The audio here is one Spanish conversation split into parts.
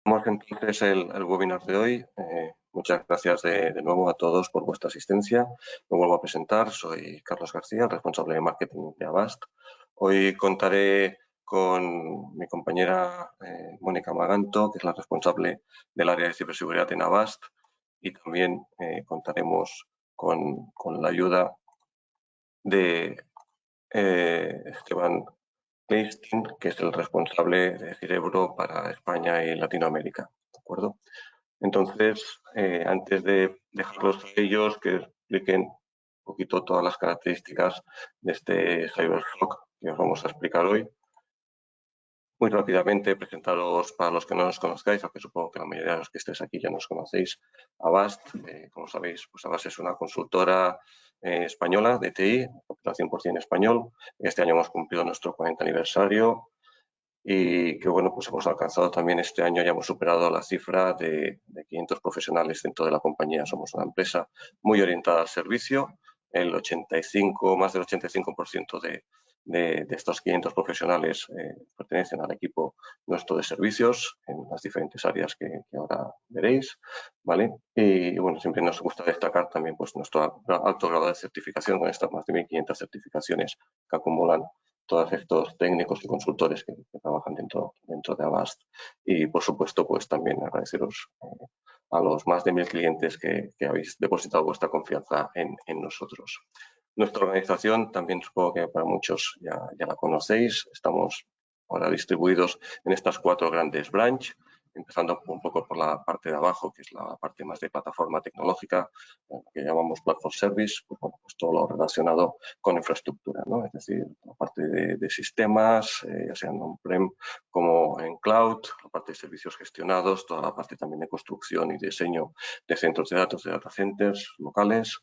Comenzamos entonces el webinar de hoy. Muchas gracias de nuevo a todos por vuestra asistencia. Me vuelvo a presentar, soy Carlos García, el responsable de marketing de Avast. Hoy contaré con mi compañera Mónica Maganto, que es la responsable del área de ciberseguridad en Avast, y también contaremos con la ayuda de Esteban Kleistin, que es el responsable de Cerebro para España y Latinoamérica. ¿De acuerdo? Entonces, antes de dejarlos a ellos que expliquen un poquito todas las características de este CyberSOC que os vamos a explicar hoy, muy rápidamente presentaros para los que no nos conozcáis, aunque supongo que la mayoría de los que estéis aquí ya nos conocéis, Avast. Como sabéis, pues Avast es una consultora española de TI, 100% español. Este año hemos cumplido nuestro 40 aniversario y que bueno, pues hemos alcanzado también este año, ya hemos superado la cifra de 500 profesionales dentro de la compañía. Somos una empresa muy orientada al servicio. Más del 85% de estos 500 profesionales pertenecen al equipo nuestro de servicios en las diferentes áreas que ahora veréis, ¿vale? Y bueno, siempre nos gusta destacar también pues nuestro alto grado de certificación con estas más de 1.500 certificaciones que acumulan todos estos técnicos y consultores que trabajan dentro de Avast. Y, por supuesto, pues también agradeceros a los más de 1.000 clientes que habéis depositado vuestra confianza en nosotros. Nuestra organización también supongo que para muchos ya la conocéis. Estamos ahora distribuidos en estas 4 grandes branches, empezando un poco por la parte de abajo, que es la parte más de plataforma tecnológica, que llamamos Platform Service, pues todo lo relacionado con infraestructura, ¿no? Es decir, la parte de sistemas, ya sean on-prem como en cloud, la parte de servicios gestionados, toda la parte también de construcción y diseño de centros de datos, de data centers locales,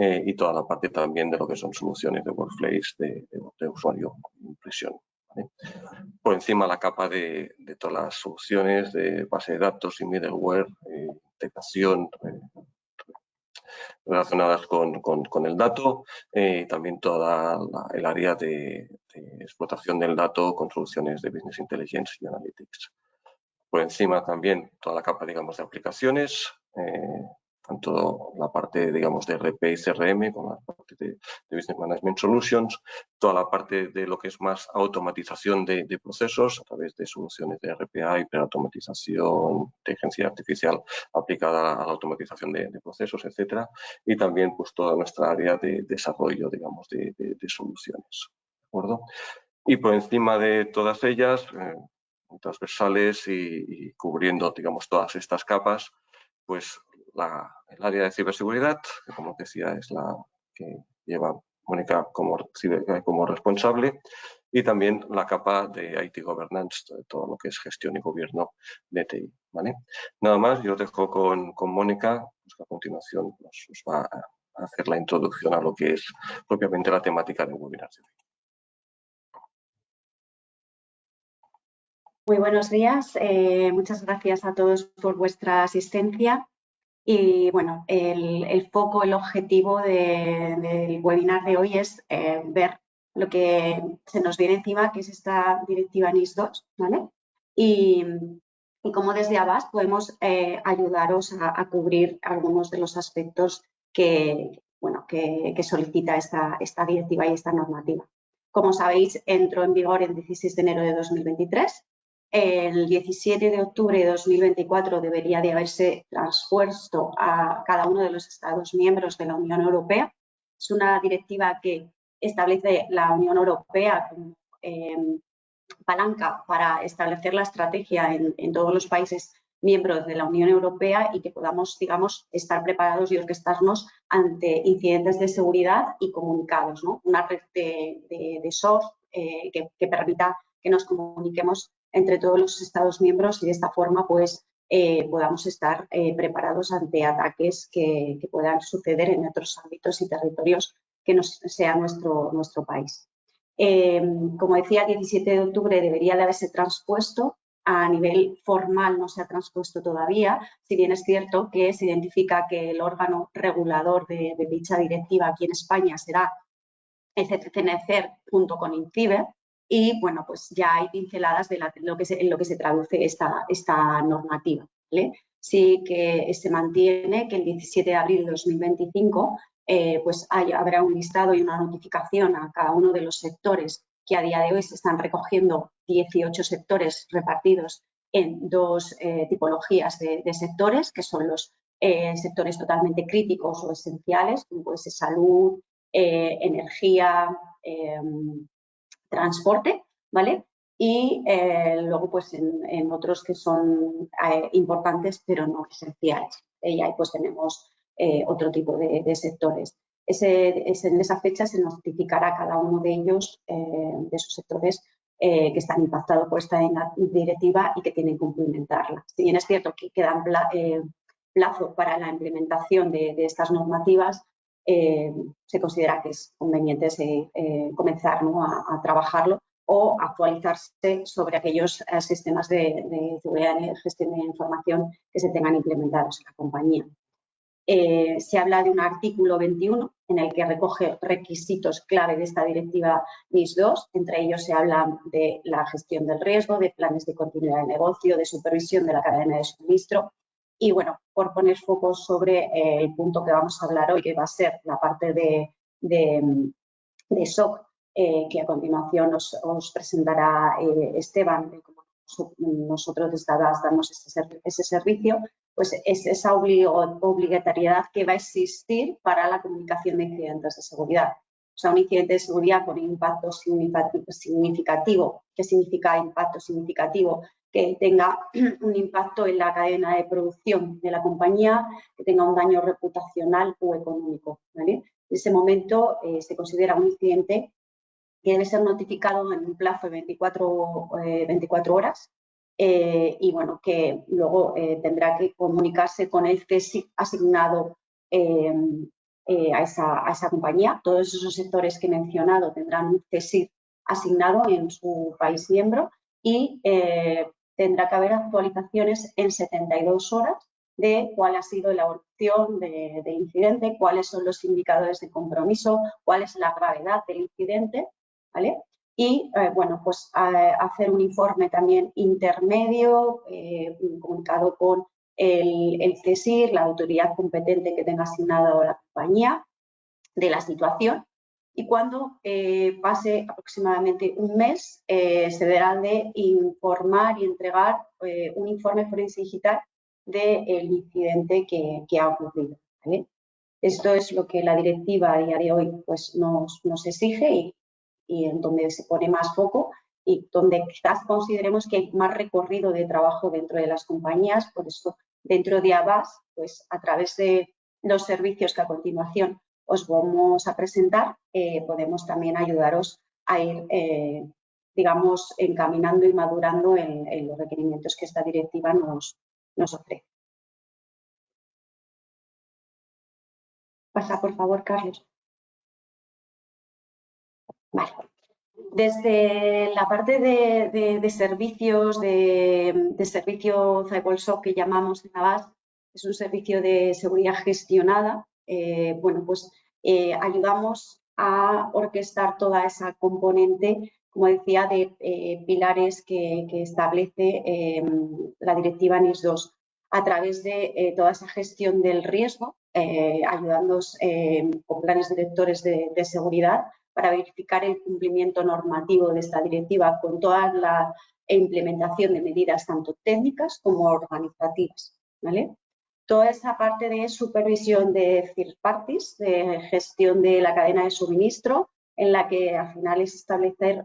y toda la parte también de lo que son soluciones de workflows de usuario impresión. ¿Vale? Por encima la capa de todas las soluciones de base de datos y middleware, integración relacionadas con el dato, también toda el área de explotación del dato con soluciones de Business Intelligence y Analytics. Por encima también toda la capa, digamos, de aplicaciones, tanto la parte, digamos, de RP y CRM, con la parte de Business Management Solutions, toda la parte de lo que es más automatización de procesos a través de soluciones de RPA, hiperautomatización, inteligencia artificial aplicada a la automatización de procesos, etcétera, y también pues toda nuestra área de desarrollo, digamos, de soluciones. ¿De acuerdo? Y por encima de todas ellas, transversales y cubriendo, digamos, todas estas capas, pues el área de ciberseguridad, que como decía es la que lleva Mónica como responsable, y también la capa de IT Governance, todo lo que es gestión y gobierno de TI. ¿Vale? Nada más, yo os dejo con Mónica, pues que a continuación os va a hacer la introducción a lo que es propiamente la temática del webinar. Muy buenos días, muchas gracias a todos por vuestra asistencia y bueno, el foco, el objetivo del webinar de hoy es ver lo que se nos viene encima, que es esta directiva NIS2, ¿vale? Y cómo desde Avast podemos ayudaros a cubrir algunos de los aspectos que solicita esta directiva y esta normativa. Como sabéis, entró en vigor el 16 de enero de 2023. El 17 de octubre de 2024 debería de haberse transpuesto a cada uno de los Estados miembros de la Unión Europea. Es una directiva que establece la Unión Europea como palanca para establecer la estrategia en todos los países miembros de la Unión Europea y que podamos, digamos, estar preparados y orquestarnos ante incidentes de seguridad y comunicados, ¿no? Una red de SOC que permita que nos comuniquemos entre todos los Estados miembros y de esta forma pues podamos estar preparados ante ataques que puedan suceder en otros ámbitos y territorios que no sea nuestro país. Como decía, el 17 de octubre debería de haberse transpuesto. A nivel formal no se ha transpuesto todavía, si bien es cierto que se identifica que el órgano regulador de dicha directiva aquí en España será el CNCER junto con INCIBE, y bueno, pues ya hay pinceladas de en lo que se traduce esta normativa, ¿vale? Sí que se mantiene que el 17 de abril de 2025 pues habrá un listado y una notificación a cada uno de los sectores que a día de hoy se están recogiendo 18 sectores repartidos en dos tipologías de sectores, que son los sectores totalmente críticos o esenciales, como puede ser salud, energía, transporte, ¿vale? Y luego, pues, en otros que son importantes, pero no esenciales. Y ahí, pues, tenemos otro tipo de sectores. En esa fecha se notificará a cada uno de ellos, de esos sectores, que están impactados por esta directiva y que tienen que implementarla. Si bien es cierto que queda plazo para la implementación de estas normativas, se considera que es conveniente comenzar, ¿no?, a trabajarlo o actualizarse sobre aquellos sistemas de seguridad y gestión de información que se tengan implementados en la compañía. Se habla de un artículo 21 en el que recoge requisitos clave de esta directiva NIS2. Entre ellos se habla de la gestión del riesgo, de planes de continuidad de negocio, de supervisión de la cadena de suministro. Y bueno, por poner foco sobre el punto que vamos a hablar hoy, que va a ser la parte de SOC, que a continuación os presentará Esteban, como nosotros desde ADAS damos ese servicio, pues es esa obligatoriedad que va a existir para la comunicación de incidentes de seguridad. O sea, un incidente de seguridad con impacto significativo. ¿Qué significa impacto significativo? Que tenga un impacto en la cadena de producción de la compañía, que tenga un daño reputacional o económico, ¿vale? En ese momento se considera un incidente que debe ser notificado en un plazo de 24 horas y bueno, que luego tendrá que comunicarse con el CSIC asignado a esa compañía. Todos esos sectores que he mencionado tendrán un CSIC asignado en su país miembro y tendrá que haber actualizaciones en 72 horas de cuál ha sido la evolución del incidente, cuáles son los indicadores de compromiso, cuál es la gravedad del incidente, ¿vale? Y, bueno, pues hacer un informe también intermedio, comunicado con el CSIC, la autoridad competente que tenga asignado la compañía, de la situación. Y cuando pase aproximadamente un mes, se deberá de informar y entregar un informe forense digital del incidente que ha ocurrido, ¿vale? Esto es lo que la directiva a día de hoy pues, nos exige y en donde se pone más foco y donde quizás consideremos que hay más recorrido de trabajo dentro de las compañías. Por eso, dentro de ABAS, pues a través de los servicios que a continuación os vamos a presentar, podemos también ayudaros a ir, digamos, encaminando y madurando en los requerimientos que esta directiva nos ofrece. Pasa, por favor, Carlos. Vale. Desde la parte de servicios, de servicio CyberSOC que llamamos en ABAS, es un servicio de seguridad gestionada. Bueno, pues ayudamos a orquestar toda esa componente, como decía, de pilares que establece la directiva NIS2 a través de toda esa gestión del riesgo, ayudándonos con planes directores de seguridad para verificar el cumplimiento normativo de esta directiva con toda la implementación de medidas tanto técnicas como organizativas, ¿vale? Toda esa parte de supervisión de third parties, de gestión de la cadena de suministro, en la que al final es establecer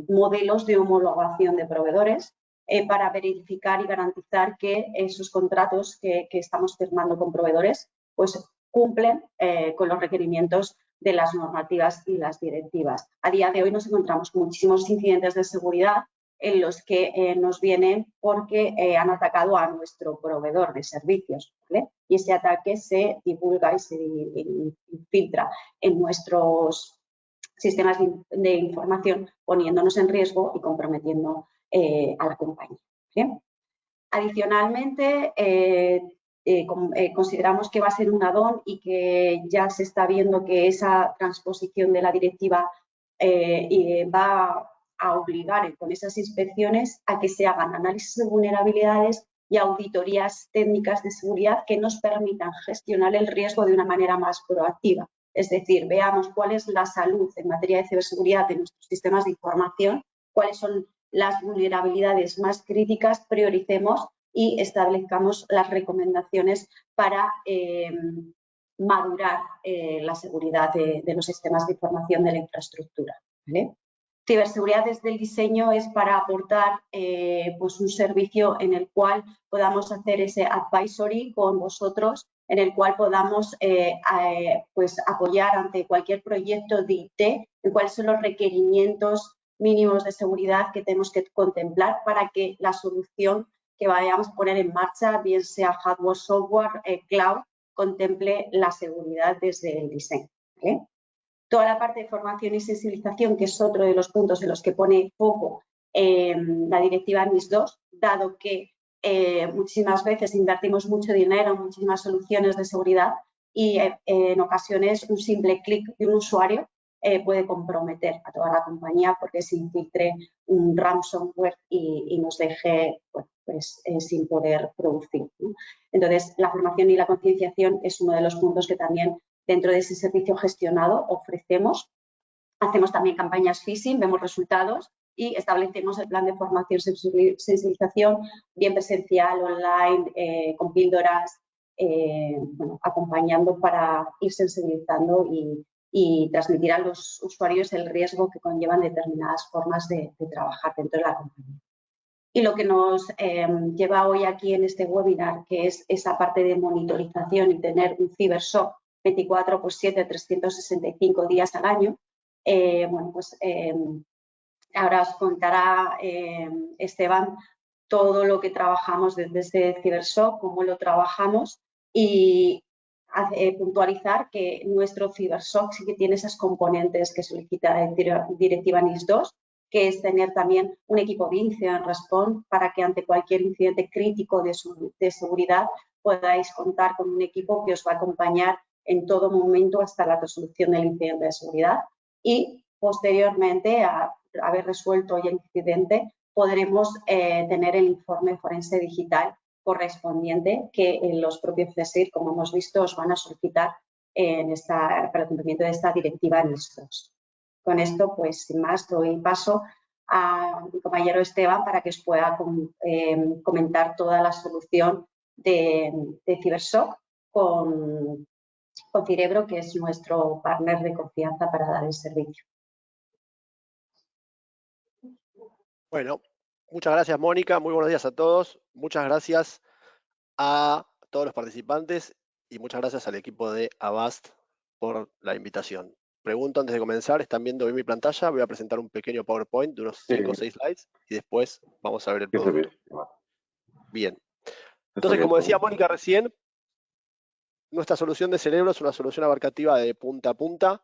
modelos de homologación de proveedores para verificar y garantizar que esos contratos que estamos firmando con proveedores pues cumplen con los requerimientos de las normativas y las directivas. A día de hoy nos encontramos con muchísimos incidentes de seguridad en los que nos vienen porque han atacado a nuestro proveedor de servicios, ¿vale? Y ese ataque se divulga y se filtra en nuestros sistemas de información, poniéndonos en riesgo y comprometiendo a la compañía, ¿vale? Adicionalmente, consideramos que va a ser un add-on y que ya se está viendo que esa transposición de la directiva va a obligar con esas inspecciones a que se hagan análisis de vulnerabilidades y auditorías técnicas de seguridad que nos permitan gestionar el riesgo de una manera más proactiva. Es decir, veamos cuál es la salud en materia de ciberseguridad de nuestros sistemas de información, cuáles son las vulnerabilidades más críticas, prioricemos y establezcamos las recomendaciones para madurar la seguridad de los sistemas de información de la infraestructura, ¿vale? Ciberseguridad desde el diseño es para aportar pues un servicio en el cual podamos hacer ese advisory con vosotros, en el cual podamos pues apoyar ante cualquier proyecto de IT en cuáles son los requerimientos mínimos de seguridad que tenemos que contemplar para que la solución que vayamos a poner en marcha, bien sea hardware, software, cloud, contemple la seguridad desde el diseño, ¿vale? Toda la parte de formación y sensibilización, que es otro de los puntos en los que pone foco la directiva NIS2, dado que muchísimas veces invertimos mucho dinero en muchísimas soluciones de seguridad y en ocasiones un simple clic de un usuario puede comprometer a toda la compañía porque se infiltre un ransomware y nos deje pues, sin poder producir, ¿no? Entonces, la formación y la concienciación es uno de los puntos que también dentro de ese servicio gestionado ofrecemos. Hacemos también campañas phishing, vemos resultados y establecemos el plan de formación y sensibilización, bien presencial, online, con píldoras, bueno, acompañando para ir sensibilizando y transmitir a los usuarios el riesgo que conllevan determinadas formas de trabajar dentro de la compañía. Y lo que nos lleva hoy aquí en este webinar, que es esa parte de monitorización y tener un CiberSOC 24/7, 365 días al año, bueno, pues ahora os contará Esteban todo lo que trabajamos desde este CiberSOC, cómo lo trabajamos y puntualizar que nuestro CiberSOC sí que tiene esas componentes que solicita la directiva NIS2, que es tener también un equipo de incident response para que ante cualquier incidente crítico de seguridad podáis contar con un equipo que os va a acompañar en todo momento hasta la resolución del incidente de seguridad y posteriormente a haber resuelto el incidente podremos tener el informe forense digital correspondiente que los propios CSIR, como hemos visto, os van a solicitar para el cumplimiento de esta directiva NIS2. Con esto, pues sin más, doy paso a mi compañero Esteban para que os pueda comentar toda la solución de CiberSOC con Cirebro, que es nuestro partner de confianza para dar el servicio. Bueno, muchas gracias, Mónica. Muy buenos días a todos. Muchas gracias a todos los participantes y muchas gracias al equipo de Avast por la invitación. Pregunto antes de comenzar, ¿están viendo hoy mi pantalla? Voy a presentar un pequeño PowerPoint de unos 5 o 6 slides y después vamos a ver el producto. Bien. Entonces, como decía Mónica recién, nuestra solución de Cerebro es una solución abarcativa de punta a punta,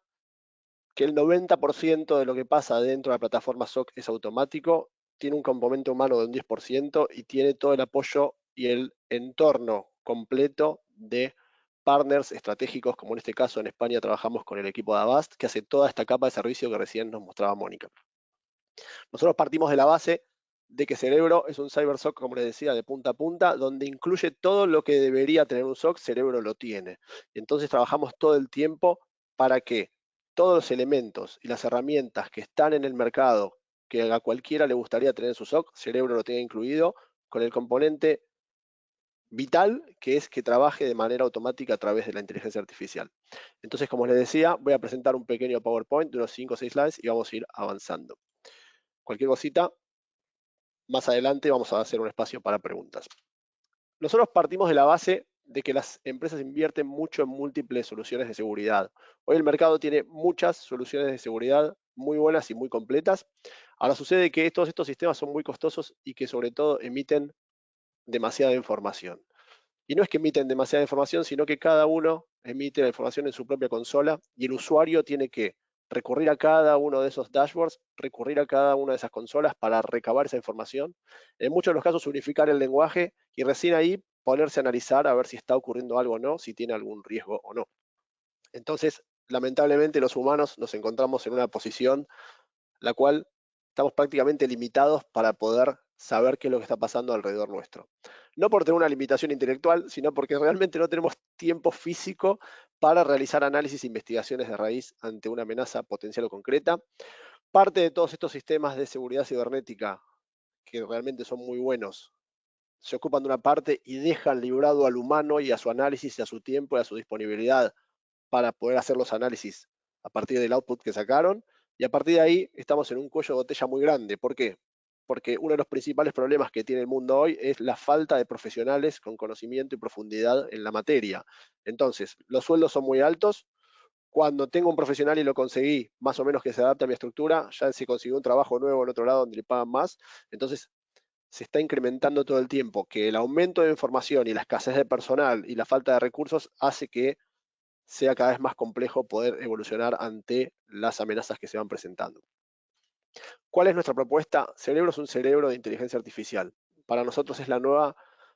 que el 90% de lo que pasa dentro de la plataforma SOC es automático, tiene un componente humano de un 10% y tiene todo el apoyo y el entorno completo de partners estratégicos, como en este caso en España trabajamos con el equipo de Avast, que hace toda esta capa de servicio que recién nos mostraba Mónica. Nosotros partimos de la base de que Cerebro es un CyberSOC, como les decía, de punta a punta, donde incluye todo lo que debería tener un SOC, Cerebro lo tiene. Entonces trabajamos todo el tiempo para que todos los elementos y las herramientas que están en el mercado, que a cualquiera le gustaría tener en su SOC, Cerebro lo tenga incluido, con el componente vital, que es que trabaje de manera automática a través de la inteligencia artificial. Entonces, como les decía, voy a presentar un pequeño PowerPoint de unos 5 o 6 slides y vamos a ir avanzando. Cualquier cosita, más adelante vamos a hacer un espacio para preguntas. Nosotros partimos de la base de que las empresas invierten mucho en múltiples soluciones de seguridad. Hoy el mercado tiene muchas soluciones de seguridad muy buenas y muy completas. Ahora sucede que todos estos sistemas son muy costosos y que sobre todo emiten demasiada información. Y no es que emiten demasiada información, sino que cada uno emite la información en su propia consola y el usuario tiene que recurrir a cada uno de esos dashboards, recurrir a cada una de esas consolas para recabar esa información. En muchos de los casos unificar el lenguaje y recién ahí ponerse a analizar a ver si está ocurriendo algo o no, si tiene algún riesgo o no. Entonces, lamentablemente los humanos nos encontramos en una posición la cual estamos prácticamente limitados para poder saber qué es lo que está pasando alrededor nuestro. No por tener una limitación intelectual, sino porque realmente no tenemos tiempo físico para realizar análisis e investigaciones de raíz ante una amenaza potencial o concreta. Parte de todos estos sistemas de seguridad cibernética, que realmente son muy buenos, se ocupan de una parte y dejan librado al humano y a su análisis y a su tiempo y a su disponibilidad para poder hacer los análisis a partir del output que sacaron, y a partir de ahí estamos en un cuello de botella muy grande. ¿Por qué? Porque uno de los principales problemas que tiene el mundo hoy es la falta de profesionales con conocimiento y profundidad en la materia. Entonces, los sueldos son muy altos. Cuando tengo un profesional y lo conseguí, más o menos que se adapte a mi estructura, ya se consiguió un trabajo nuevo en otro lado donde le pagan más. Entonces, se está incrementando todo el tiempo, que el aumento de información y la escasez de personal y la falta de recursos hace que sea cada vez más complejo poder evolucionar ante las amenazas que se van presentando. ¿Cuál es nuestra propuesta? Cerebro es un cerebro de inteligencia artificial. Para nosotros es la nueva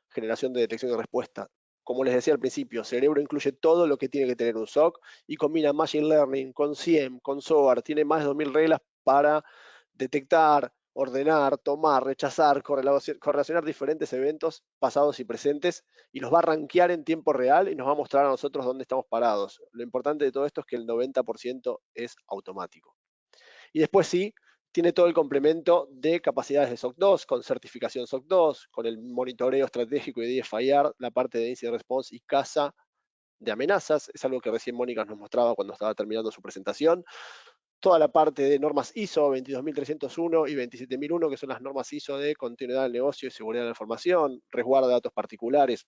generación de detección y respuesta. Como les decía al principio, Cerebro incluye todo lo que tiene que tener un SOC y combina Machine Learning con SIEM, con SOAR. Tiene más de 2000 reglas para detectar, ordenar, tomar, rechazar, correlacionar diferentes eventos pasados y presentes, y los va a rankear en tiempo real y nos va a mostrar a nosotros dónde estamos parados. Lo importante de todo esto es que el 90% es automático. Y después sí, tiene todo el complemento de capacidades de SOC 2, con certificación SOC 2, con el monitoreo estratégico y DFIR, la parte de Incident Response y caza de amenazas. Es algo que recién Mónica nos mostraba cuando estaba terminando su presentación. Toda la parte de normas ISO 22301 y 27001, que son las normas ISO de continuidad del negocio y seguridad de la información, resguardo de datos particulares,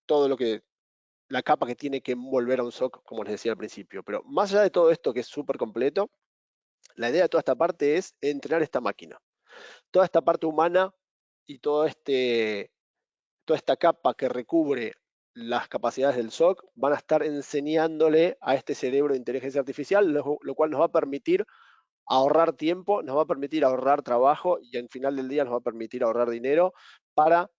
todo lo que, la capa que tiene que envolver a un SOC, como les decía al principio. Pero más allá de todo esto, que es súper completo, la idea de toda esta parte es entrenar esta máquina. Toda esta parte humana y toda esta capa que recubre las capacidades del SOC van a estar enseñándole a este cerebro de inteligencia artificial, lo cual nos va a permitir ahorrar tiempo, nos va a permitir ahorrar trabajo y al final del día nos va a permitir ahorrar dinero para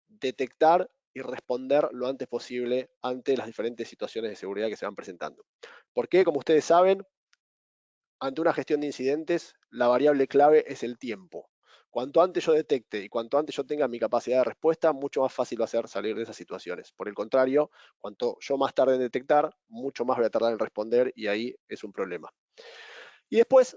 detectar y responder lo antes posible ante las diferentes situaciones de seguridad que se van presentando. Porque, como ustedes saben, ante una gestión de incidentes, la variable clave es el tiempo. Cuanto antes yo detecte y cuanto antes yo tenga mi capacidad de respuesta, mucho más fácil va a ser salir de esas situaciones. Por el contrario, cuanto yo más tarde en detectar, mucho más voy a tardar en responder y ahí es un problema. Y después,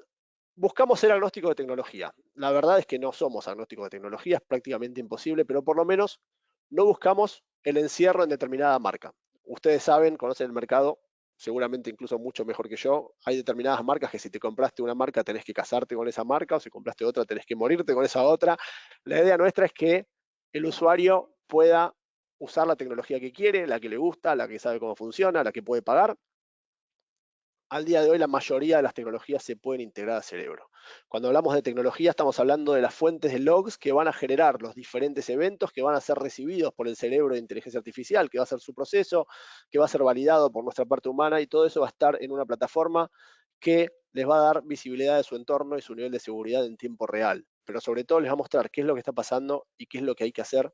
buscamos ser agnósticos de tecnología. La verdad es que no somos agnósticos de tecnología, es prácticamente imposible, pero por lo menos no buscamos el encierro en determinada marca. Ustedes saben, conocen el mercado, seguramente incluso mucho mejor que yo. Hay determinadas marcas que si te compraste una marca tenés que casarte con esa marca, o si compraste otra tenés que morirte con esa otra. La idea nuestra es que el usuario pueda usar la tecnología que quiere, la que le gusta, la que sabe cómo funciona, la que puede pagar. Al día de hoy la mayoría de las tecnologías se pueden integrar al cerebro. Cuando hablamos de tecnología estamos hablando de las fuentes de logs que van a generar los diferentes eventos que van a ser recibidos por el cerebro de inteligencia artificial, que va a ser su proceso, que va a ser validado por nuestra parte humana, y todo eso va a estar en una plataforma que les va a dar visibilidad de su entorno y su nivel de seguridad en tiempo real. Pero sobre todo les va a mostrar qué es lo que está pasando y qué es lo que hay que hacer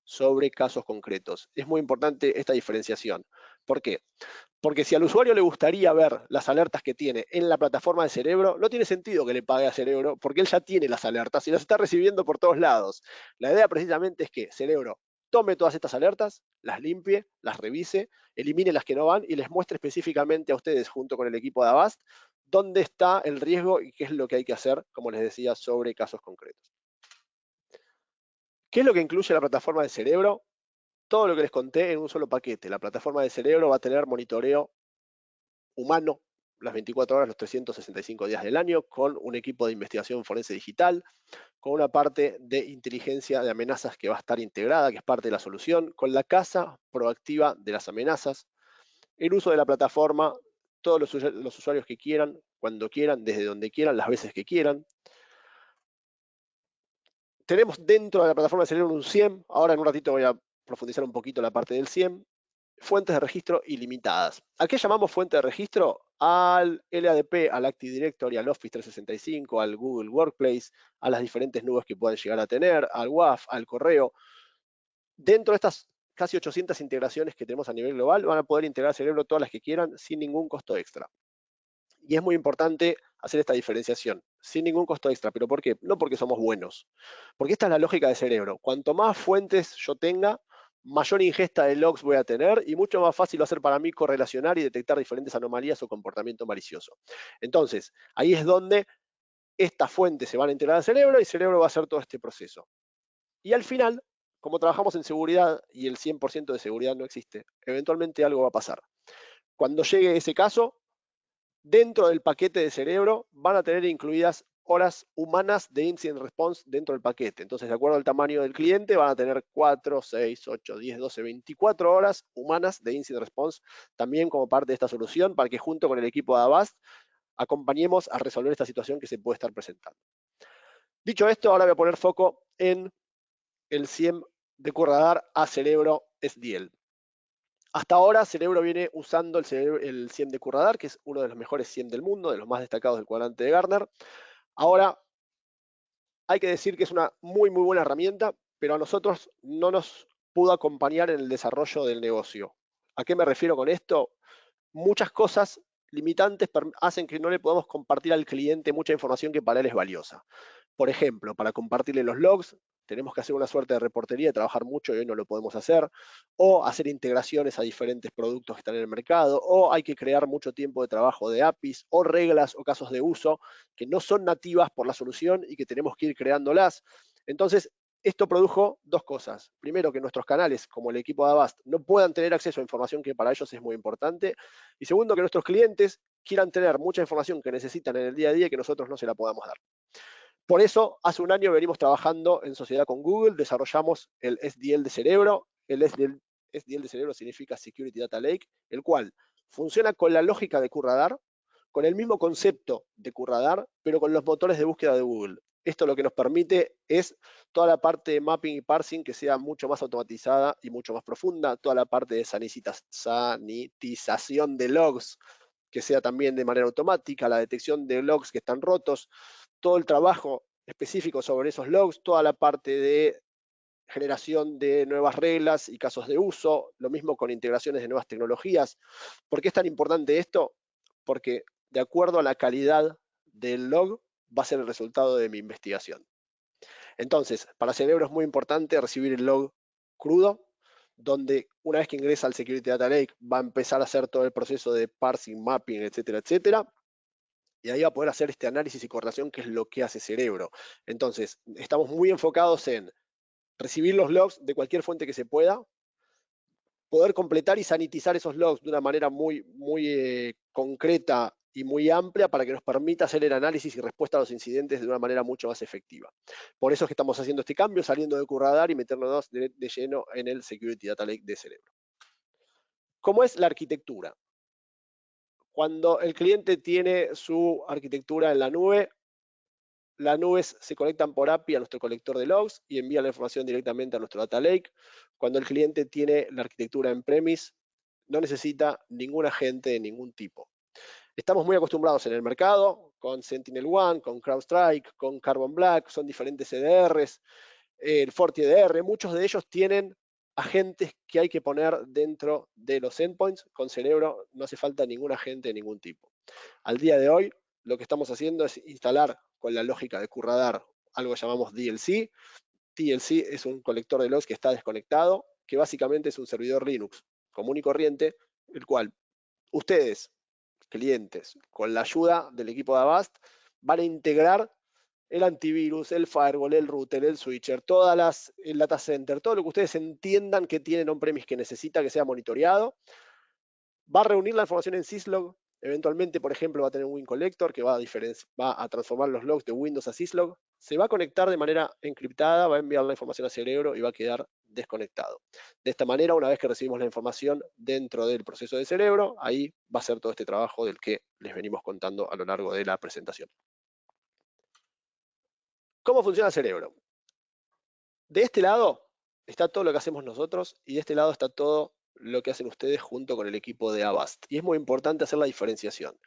sobre casos concretos. Es muy importante esta diferenciación. ¿Por qué? Porque si al usuario le gustaría ver las alertas que tiene en la plataforma de Cerebro, no tiene sentido que le pague a Cerebro porque él ya tiene las alertas y las está recibiendo por todos lados. La idea precisamente es que Cerebro tome todas estas alertas, las limpie, las revise, elimine las que no van y les muestre específicamente a ustedes junto con el equipo de Avast dónde está el riesgo y qué es lo que hay que hacer, como les decía, sobre casos concretos. ¿Qué es lo que incluye la plataforma de Cerebro? Todo lo que les conté en un solo paquete. La plataforma de Cerebro va a tener monitoreo humano las 24 horas, los 365 días del año, con un equipo de investigación forense digital, con una parte de inteligencia de amenazas que va a estar integrada, que es parte de la solución, con la caza proactiva de las amenazas, el uso de la plataforma, todos los usuarios que quieran, cuando quieran, desde donde quieran, las veces que quieran. Tenemos dentro de la plataforma de Cerebro un SIEM, ahora en un ratito voy a profundizar un poquito la parte del SIEM, fuentes de registro ilimitadas. ¿A qué llamamos fuente de registro? Al LADP, al Active Directory, al Office 365, al Google Workplace, a las diferentes nubes que puedan llegar a tener, al WAF, al correo. Dentro de estas casi 800 integraciones que tenemos a nivel global, van a poder integrar Cerebro todas las que quieran sin ningún costo extra. Y es muy importante hacer esta diferenciación, sin ningún costo extra. ¿Pero por qué? No porque somos buenos, porque esta es la lógica del cerebro. Cuanto más fuentes yo tenga, mayor ingesta de logs voy a tener y mucho más fácil va a ser para mí correlacionar y detectar diferentes anomalías o comportamiento malicioso. Entonces, ahí es donde estas fuentes se van a integrar al cerebro y el cerebro va a hacer todo este proceso. Y al final, como trabajamos en seguridad y el 100% de seguridad no existe, eventualmente algo va a pasar. Cuando llegue ese caso, dentro del paquete de cerebro van a tener incluidas horas humanas de incident response dentro del paquete. Entonces, de acuerdo al tamaño del cliente, van a tener 4, 6, 8, 10, 12, 24 horas humanas de incident response también como parte de esta solución para que junto con el equipo de Avast acompañemos a resolver esta situación que se puede estar presentando. Dicho esto, ahora voy a poner foco en el SIEM de QRadar a Cerebro SDL. Hasta ahora Cerebro viene usando el SIEM de QRadar, que es uno de los mejores SIEM del mundo, de los más destacados del cuadrante de Gartner. Ahora, hay que decir que es una muy buena herramienta, pero a nosotros no nos pudo acompañar en el desarrollo del negocio. ¿A qué me refiero con esto? Muchas cosas limitantes hacen que no le podamos compartir al cliente mucha información que para él es valiosa. Por ejemplo, para compartirle los logs, tenemos que hacer una suerte de reportería, trabajar mucho y hoy no lo podemos hacer, o hacer integraciones a diferentes productos que están en el mercado, o hay que crear mucho tiempo de trabajo de APIs, o reglas o casos de uso que no son nativas por la solución y que tenemos que ir creándolas. Entonces, esto produjo dos cosas. Primero, que nuestros canales, como el equipo de Avast, no puedan tener acceso a información que para ellos es muy importante. Y segundo, que nuestros clientes quieran tener mucha información que necesitan en el día a día y que nosotros no se la podamos dar. Por eso, hace un año venimos trabajando en sociedad con Google, desarrollamos el SDL de Cerebro. El SDL de Cerebro significa Security Data Lake, el cual funciona con la lógica de QRadar, con el mismo concepto de QRadar, pero con los motores de búsqueda de Google. Esto lo que nos permite es toda la parte de mapping y parsing que sea mucho más automatizada y mucho más profunda, toda la parte de sanitización de logs que sea también de manera automática, la detección de logs que están rotos, todo el trabajo específico sobre esos logs, toda la parte de generación de nuevas reglas y casos de uso, lo mismo con integraciones de nuevas tecnologías. ¿Por qué es tan importante esto? Porque de acuerdo a la calidad del log va a ser el resultado de mi investigación. Entonces, para Cerebro es muy importante recibir el log crudo, donde una vez que ingresa al Security Data Lake va a empezar a hacer todo el proceso de parsing, mapping, etcétera, etcétera. Y ahí va a poder hacer este análisis y correlación que es lo que hace Cerebro. Entonces, estamos muy enfocados en recibir los logs de cualquier fuente que se pueda, poder completar y sanitizar esos logs de una manera muy concreta y muy amplia para que nos permita hacer el análisis y respuesta a los incidentes de una manera mucho más efectiva. Por eso es que estamos haciendo este cambio, saliendo de QRadar y meternos de lleno en el Security Data Lake de Cerebro. ¿Cómo es la arquitectura? Cuando el cliente tiene su arquitectura en la nube, las nubes se conectan por API a nuestro colector de logs y envían la información directamente a nuestro Data Lake. Cuando el cliente tiene la arquitectura en premise, no necesita ningún agente de ningún tipo. Estamos muy acostumbrados en el mercado con SentinelOne, con CrowdStrike, con Carbon Black, son diferentes EDRs, el FortiEDR, muchos de ellos tienen agentes que hay que poner dentro de los endpoints. Con Cerebro no hace falta ningún agente de ningún tipo. Al día de hoy, lo que estamos haciendo es instalar con la lógica de QRadar algo que llamamos DLC. DLC es un colector de logs que está desconectado, que básicamente es un servidor Linux común y corriente, el cual ustedes, clientes, con la ayuda del equipo de Avast, van a integrar el antivirus, el firewall, el router, el switcher, el data center, todo lo que ustedes entiendan que tienen on-premise que necesita que sea monitoreado. Va a reunir la información en syslog. Eventualmente, por ejemplo, va a tener un win collector que va a transformar los logs de Windows a syslog. Se va a conectar de manera encriptada, va a enviar la información a Cerebro y va a quedar desconectado. De esta manera, una vez que recibimos la información dentro del proceso de Cerebro, ahí va a ser todo este trabajo del que les venimos contando a lo largo de la presentación. ¿Cómo funciona Cerebro? De este lado está todo lo que hacemos nosotros y de este lado está todo lo que hacen ustedes junto con el equipo de Avast. Y es muy importante hacer la diferenciación.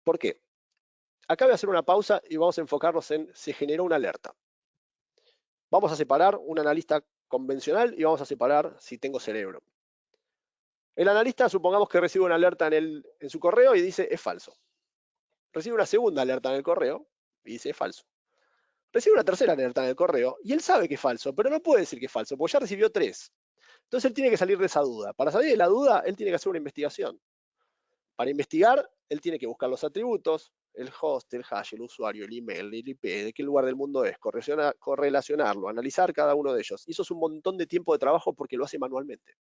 ¿Por qué? Acá voy a hacer una pausa y vamos a enfocarnos en se generó una alerta. Vamos a separar un analista convencional y vamos a separar si tengo Cerebro. El analista, supongamos que recibe una alerta en su correo y dice es falso. recibe una segunda alerta en el correo y dice, es falso. Recibe una tercera alerta en el correo y él sabe que es falso, pero no puede decir que es falso, porque ya recibió 3. Entonces él tiene que salir de esa duda. Para salir de la duda, él tiene que hacer una investigación. Para investigar, él tiene que buscar los atributos, el host, el hash, el usuario, el email, el IP, de qué lugar del mundo es, correlacionarlo, analizar cada uno de ellos. Y eso es un montón de tiempo de trabajo porque lo hace manualmente.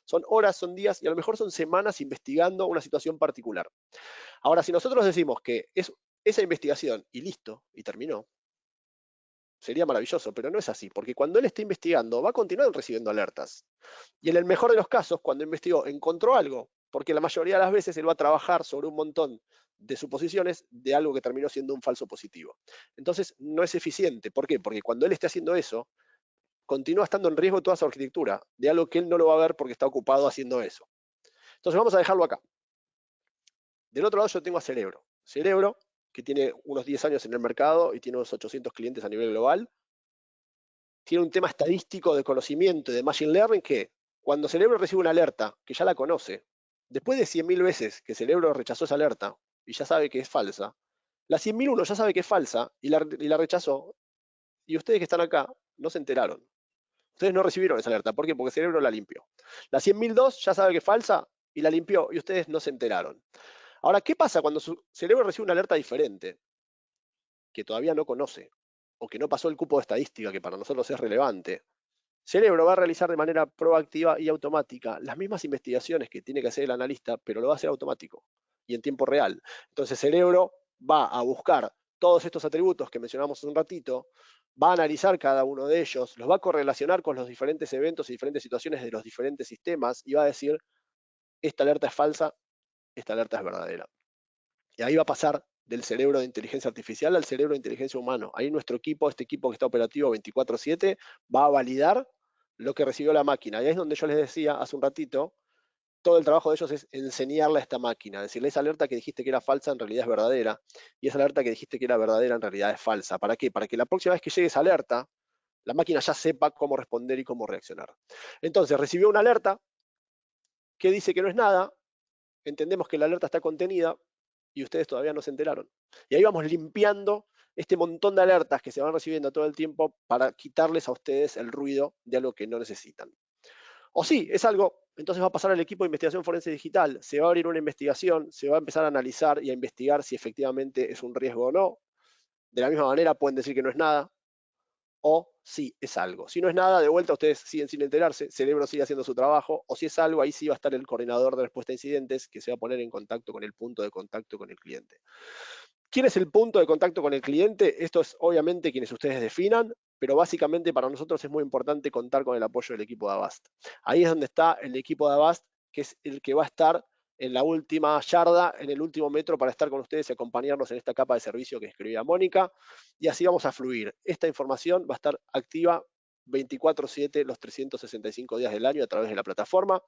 Son horas, son días y a lo mejor son semanas investigando una situación particular. Ahora, si nosotros decimos que es esa investigación y listo, y terminó, sería maravilloso, pero no es así, porque cuando él esté investigando va a continuar recibiendo alertas. Y en el mejor de los casos, cuando investigó, encontró algo, porque la mayoría de las veces él va a trabajar sobre un montón de suposiciones de algo que terminó siendo un falso positivo. Entonces, no es eficiente. ¿Por qué? Porque cuando él esté haciendo eso, continúa estando en riesgo toda su arquitectura, de algo que él no lo va a ver porque está ocupado haciendo eso. Entonces, vamos a dejarlo acá. Del otro lado yo tengo a Cerebro. Cerebro, que tiene unos 10 años en el mercado y tiene unos 800 clientes a nivel global, tiene un tema estadístico de conocimiento y de machine learning que cuando Cerebro recibe una alerta, que ya la conoce, después de 100.000 veces que Cerebro rechazó esa alerta y ya sabe que es falsa, la 100.001 ya sabe que es falsa y la rechazó, y ustedes que están acá no se enteraron. Ustedes no recibieron esa alerta. ¿Por qué? Porque Cerebro la limpió. La 100.002 ya sabe que es falsa y la limpió y ustedes no se enteraron. Ahora, ¿qué pasa cuando su cerebro recibe una alerta diferente, que todavía no conoce, o que no pasó el cupo de estadística, que para nosotros es relevante? Cerebro va a realizar de manera proactiva y automática las mismas investigaciones que tiene que hacer el analista, pero lo va a hacer automático y en tiempo real. Entonces, Cerebro va a buscar todos estos atributos que mencionamos hace un ratito, va a analizar cada uno de ellos, los va a correlacionar con los diferentes eventos y diferentes situaciones de los diferentes sistemas y va a decir, esta alerta es falsa, esta alerta es verdadera. Y ahí va a pasar del cerebro de inteligencia artificial al cerebro de inteligencia humana. Ahí nuestro equipo, este equipo que está operativo 24/7, va a validar lo que recibió la máquina. Y ahí es donde yo les decía hace un ratito, todo el trabajo de ellos es enseñarle a esta máquina, decirle, esa alerta que dijiste que era falsa en realidad es verdadera, y esa alerta que dijiste que era verdadera en realidad es falsa. ¿Para qué? Para que la próxima vez que llegue esa alerta, la máquina ya sepa cómo responder y cómo reaccionar. Entonces, recibió una alerta que dice que no es nada, entendemos que la alerta está contenida, y ustedes todavía no se enteraron. Y ahí vamos limpiando este montón de alertas que se van recibiendo todo el tiempo para quitarles a ustedes el ruido de algo que no necesitan. O sí, es algo, entonces va a pasar al equipo de investigación forense digital, se va a abrir una investigación, se va a empezar a analizar y a investigar si efectivamente es un riesgo o no. De la misma manera pueden decir que no es nada, o sí es algo. Si no es nada, de vuelta ustedes siguen sin enterarse, Cerebro sigue haciendo su trabajo, o si es algo, ahí sí va a estar el coordinador de respuesta a incidentes que se va a poner en contacto con el punto de contacto con el cliente. ¿Quién es el punto de contacto con el cliente? Esto es obviamente quienes ustedes definan, pero básicamente para nosotros es muy importante contar con el apoyo del equipo de Avast. Ahí es donde está el equipo de Avast, que es el que va a estar en la última yarda, en el último metro para estar con ustedes y acompañarnos en esta capa de servicio que escribía Mónica, y así vamos a fluir. Esta información va a estar activa 24/7 los 365 días del año a través de la plataforma,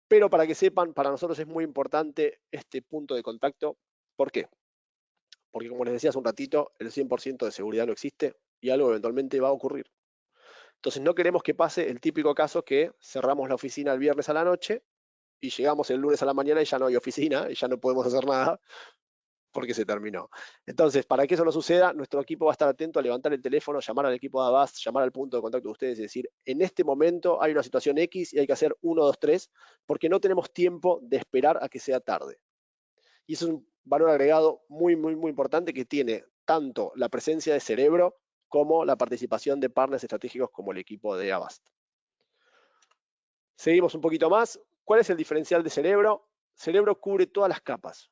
pero para que sepan, para nosotros es muy importante este punto de contacto. ¿Por qué? Porque como les decía hace un ratito, el 100% de seguridad no existe y algo eventualmente va a ocurrir. Entonces no queremos que pase el típico caso que cerramos la oficina el viernes a la noche y llegamos el lunes a la mañana y ya no hay oficina y ya no podemos hacer nada porque se terminó. Entonces, para que eso no suceda, nuestro equipo va a estar atento a levantar el teléfono, llamar al equipo de Avast, llamar al punto de contacto de ustedes y decir, en este momento hay una situación X y hay que hacer 1, 2, 3, porque no tenemos tiempo de esperar a que sea tarde. Y eso es un valor agregado muy, muy, muy importante que tiene tanto la presencia de Cerebro como la participación de partners estratégicos como el equipo de Avast. Seguimos un poquito más. ¿Cuál es el diferencial de Cerebro? Cerebro cubre todas las capas.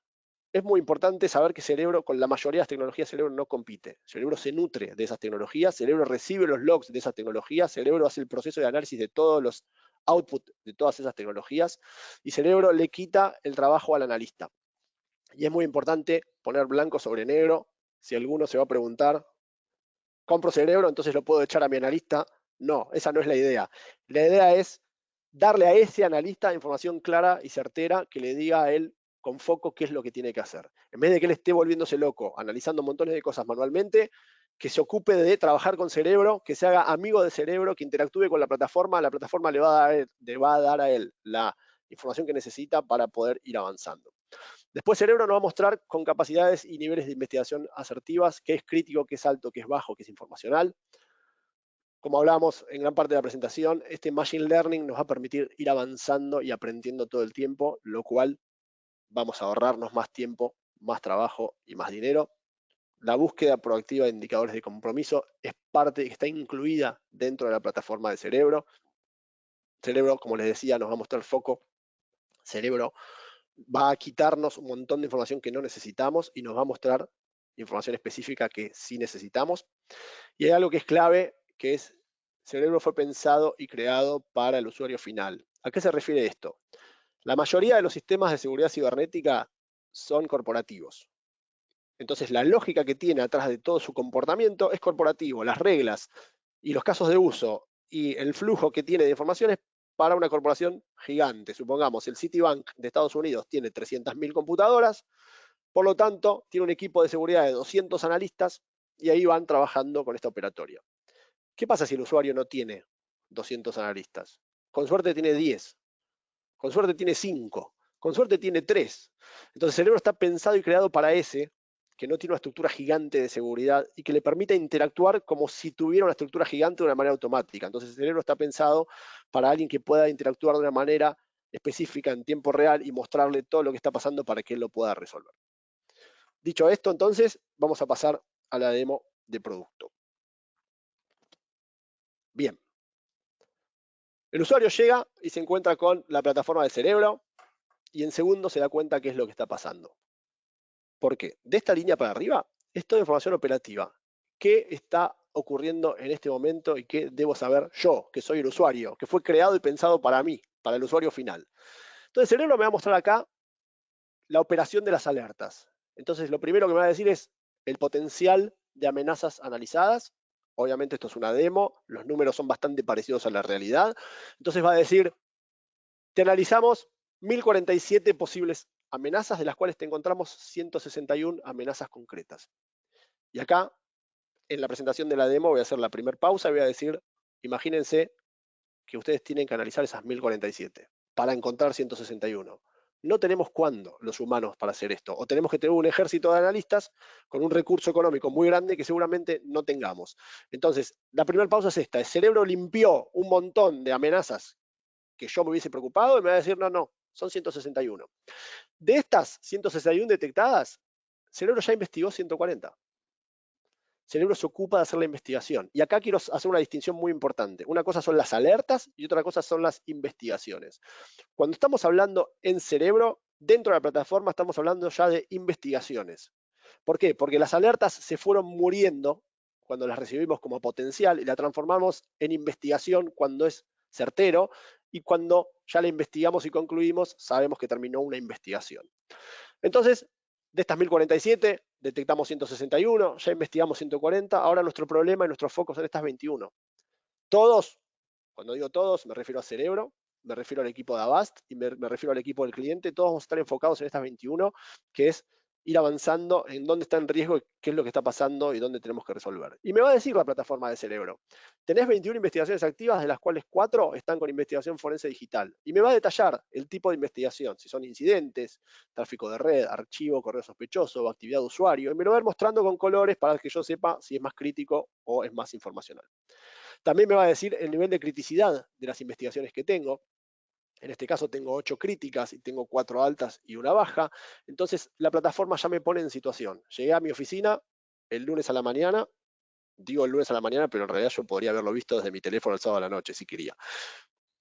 Es muy importante saber que Cerebro, con la mayoría de las tecnologías, Cerebro no compite. Cerebro se nutre de esas tecnologías, Cerebro recibe los logs de esas tecnologías, Cerebro hace el proceso de análisis de todos los outputs de todas esas tecnologías y Cerebro le quita el trabajo al analista. Y es muy importante poner blanco sobre negro. Si alguno se va a preguntar, ¿compro Cerebro, entonces lo puedo echar a mi analista? No, esa no es la idea. La idea es darle a ese analista información clara y certera que le diga a él con foco qué es lo que tiene que hacer. En vez de que él esté volviéndose loco, analizando montones de cosas manualmente, que se ocupe de trabajar con Cerebro, que se haga amigo de Cerebro, que interactúe con la plataforma le va a dar a él la información que necesita para poder ir avanzando. Después Cerebro nos va a mostrar con capacidades y niveles de investigación asertivas, qué es crítico, qué es alto, qué es bajo, qué es informacional. Como hablábamos en gran parte de la presentación, este Machine Learning nos va a permitir ir avanzando y aprendiendo todo el tiempo, lo cual vamos a ahorrarnos más tiempo, más trabajo y más dinero. La búsqueda proactiva de indicadores de compromiso es parte, está incluida dentro de la plataforma de Cerebro. Cerebro, como les decía, nos va a mostrar foco. Cerebro va a quitarnos un montón de información que no necesitamos y nos va a mostrar información específica que sí necesitamos. Y hay algo que es clave, que es Cerebro fue pensado y creado para el usuario final. ¿A qué se refiere esto? La mayoría de los sistemas de seguridad cibernética son corporativos. Entonces, la lógica que tiene atrás de todo su comportamiento es corporativo. Las reglas y los casos de uso y el flujo que tiene de información es para una corporación gigante. Supongamos, el Citibank de Estados Unidos tiene 300.000 computadoras, por lo tanto, tiene un equipo de seguridad de 200 analistas y ahí van trabajando con esta operatoria. ¿Qué pasa si el usuario no tiene 200 analistas? Con suerte tiene 10, con suerte tiene 5, con suerte tiene 3. Entonces el cerebro está pensado y creado para ese, que no tiene una estructura gigante de seguridad y que le permite interactuar como si tuviera una estructura gigante de una manera automática. Entonces el cerebro está pensado para alguien que pueda interactuar de una manera específica en tiempo real y mostrarle todo lo que está pasando para que él lo pueda resolver. Dicho esto, entonces, vamos a pasar a la demo de producto. Bien. El usuario llega y se encuentra con la plataforma del Cerebro y en segundos se da cuenta qué es lo que está pasando. ¿Por qué? De esta línea para arriba es toda información operativa. ¿Qué está ocurriendo en este momento y qué debo saber yo, que soy el usuario, que fue creado y pensado para mí, para el usuario final? Entonces el Cerebro me va a mostrar acá la operación de las alertas. Entonces lo primero que me va a decir es el potencial de amenazas analizadas. Obviamente esto es una demo, los números son bastante parecidos a la realidad. Entonces va a decir, te analizamos 1047 posibles amenazas, de las cuales te encontramos 161 amenazas concretas. Y acá, en la presentación de la demo, voy a hacer la primera pausa y voy a decir, imagínense que ustedes tienen que analizar esas 1047 para encontrar 161. No tenemos cuándo los humanos para hacer esto, o tenemos que tener un ejército de analistas con un recurso económico muy grande que seguramente no tengamos. Entonces, la primera pausa es esta, el cerebro limpió un montón de amenazas que yo me hubiese preocupado y me va a decir, no, son 161. De estas 161 detectadas, el cerebro ya investigó 140. El cerebro se ocupa de hacer la investigación. Y acá quiero hacer una distinción muy importante. Una cosa son las alertas y otra cosa son las investigaciones. Cuando estamos hablando en cerebro, dentro de la plataforma estamos hablando ya de investigaciones. ¿Por qué? Porque las alertas se fueron muriendo cuando las recibimos como potencial y la transformamos en investigación cuando es certero y cuando ya la investigamos y concluimos, sabemos que terminó una investigación. Entonces, de estas 1047, detectamos 161, ya investigamos 140, ahora nuestro problema y nuestros focos son estas 21. Todos, cuando digo todos, me refiero a Cerebro, me refiero al equipo de Avast y me refiero al equipo del cliente, todos vamos a estar enfocados en estas 21, que es ir avanzando en dónde está en riesgo, qué es lo que está pasando y dónde tenemos que resolver. Y me va a decir la plataforma de Cerebro, tenés 21 investigaciones activas, de las cuales 4 están con investigación forense digital. Y me va a detallar el tipo de investigación, si son incidentes, tráfico de red, archivo, correo sospechoso o actividad de usuario. Y me lo va a ir mostrando con colores para que yo sepa si es más crítico o es más informacional. También me va a decir el nivel de criticidad de las investigaciones que tengo. En este caso tengo 8 críticas y tengo 4 altas y una baja. Entonces la plataforma ya me pone en situación. Llegué a mi oficina el lunes a la mañana, digo el lunes a la mañana, pero en realidad yo podría haberlo visto desde mi teléfono el sábado a la noche si quería.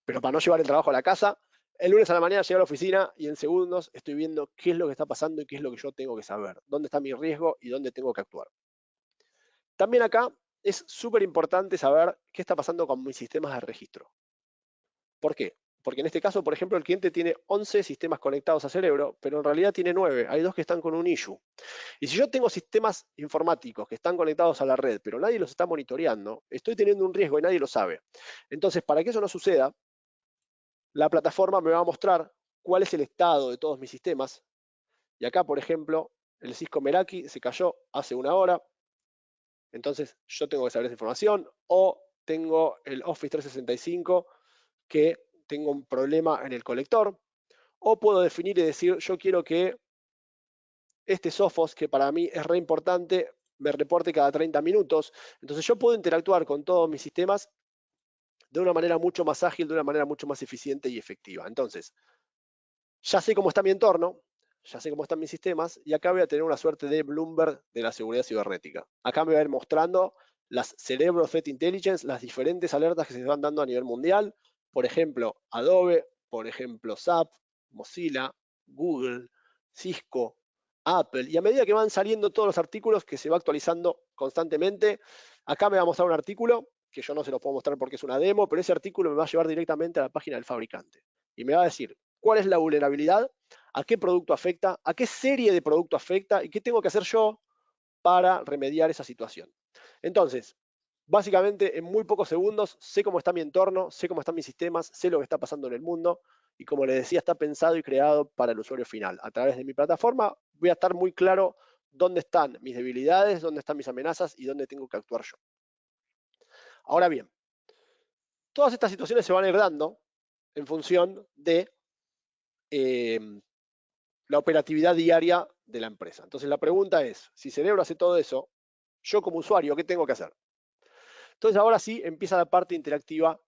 Pero para no llevar el trabajo a la casa, el lunes a la mañana llegué a la oficina y en segundos estoy viendo qué es lo que está pasando y qué es lo que yo tengo que saber, dónde está mi riesgo y dónde tengo que actuar. También acá es súper importante saber qué está pasando con mis sistemas de registro. ¿Por qué? Porque en este caso, por ejemplo, el cliente tiene 11 sistemas conectados a Cerebro, pero en realidad tiene 9. Hay 2 que están con un issue. Y si yo tengo sistemas informáticos que están conectados a la red, pero nadie los está monitoreando, estoy teniendo un riesgo y nadie lo sabe. Entonces, para que eso no suceda, la plataforma me va a mostrar cuál es el estado de todos mis sistemas. Y acá, por ejemplo, el Cisco Meraki se cayó hace 1 hora. Entonces, yo tengo que saber esa información. O tengo el Office 365 que tengo un problema en el colector, o puedo definir y decir, yo quiero que este Sophos, que para mí es re importante, me reporte cada 30 minutos. Entonces yo puedo interactuar con todos mis sistemas de una manera mucho más ágil, de una manera mucho más eficiente y efectiva. Entonces, ya sé cómo está mi entorno, ya sé cómo están mis sistemas, y acá voy a tener una suerte de Bloomberg de la seguridad cibernética. Acá me va a ir mostrando las Cerebro Threat Intelligence, las diferentes alertas que se van dando a nivel mundial. Por ejemplo, Adobe, por ejemplo, SAP, Mozilla, Google, Cisco, Apple. Y a medida que van saliendo todos los artículos, que se va actualizando constantemente, acá me va a mostrar un artículo que yo no se lo puedo mostrar porque es una demo, pero ese artículo me va a llevar directamente a la página del fabricante. Y me va a decir cuál es la vulnerabilidad, a qué producto afecta, a qué serie de producto afecta y qué tengo que hacer yo para remediar esa situación. Entonces, básicamente en muy pocos segundos sé cómo está mi entorno, sé cómo están mis sistemas, sé lo que está pasando en el mundo y como les decía, está pensado y creado para el usuario final. A través de mi plataforma voy a estar muy claro dónde están mis debilidades, dónde están mis amenazas y dónde tengo que actuar yo. Ahora bien, todas estas situaciones se van a ir dando en función de la operatividad diaria de la empresa. Entonces la pregunta es, si Cerebro hace todo eso, yo como usuario, ¿qué tengo que hacer? Entonces ahora sí empieza la parte interactiva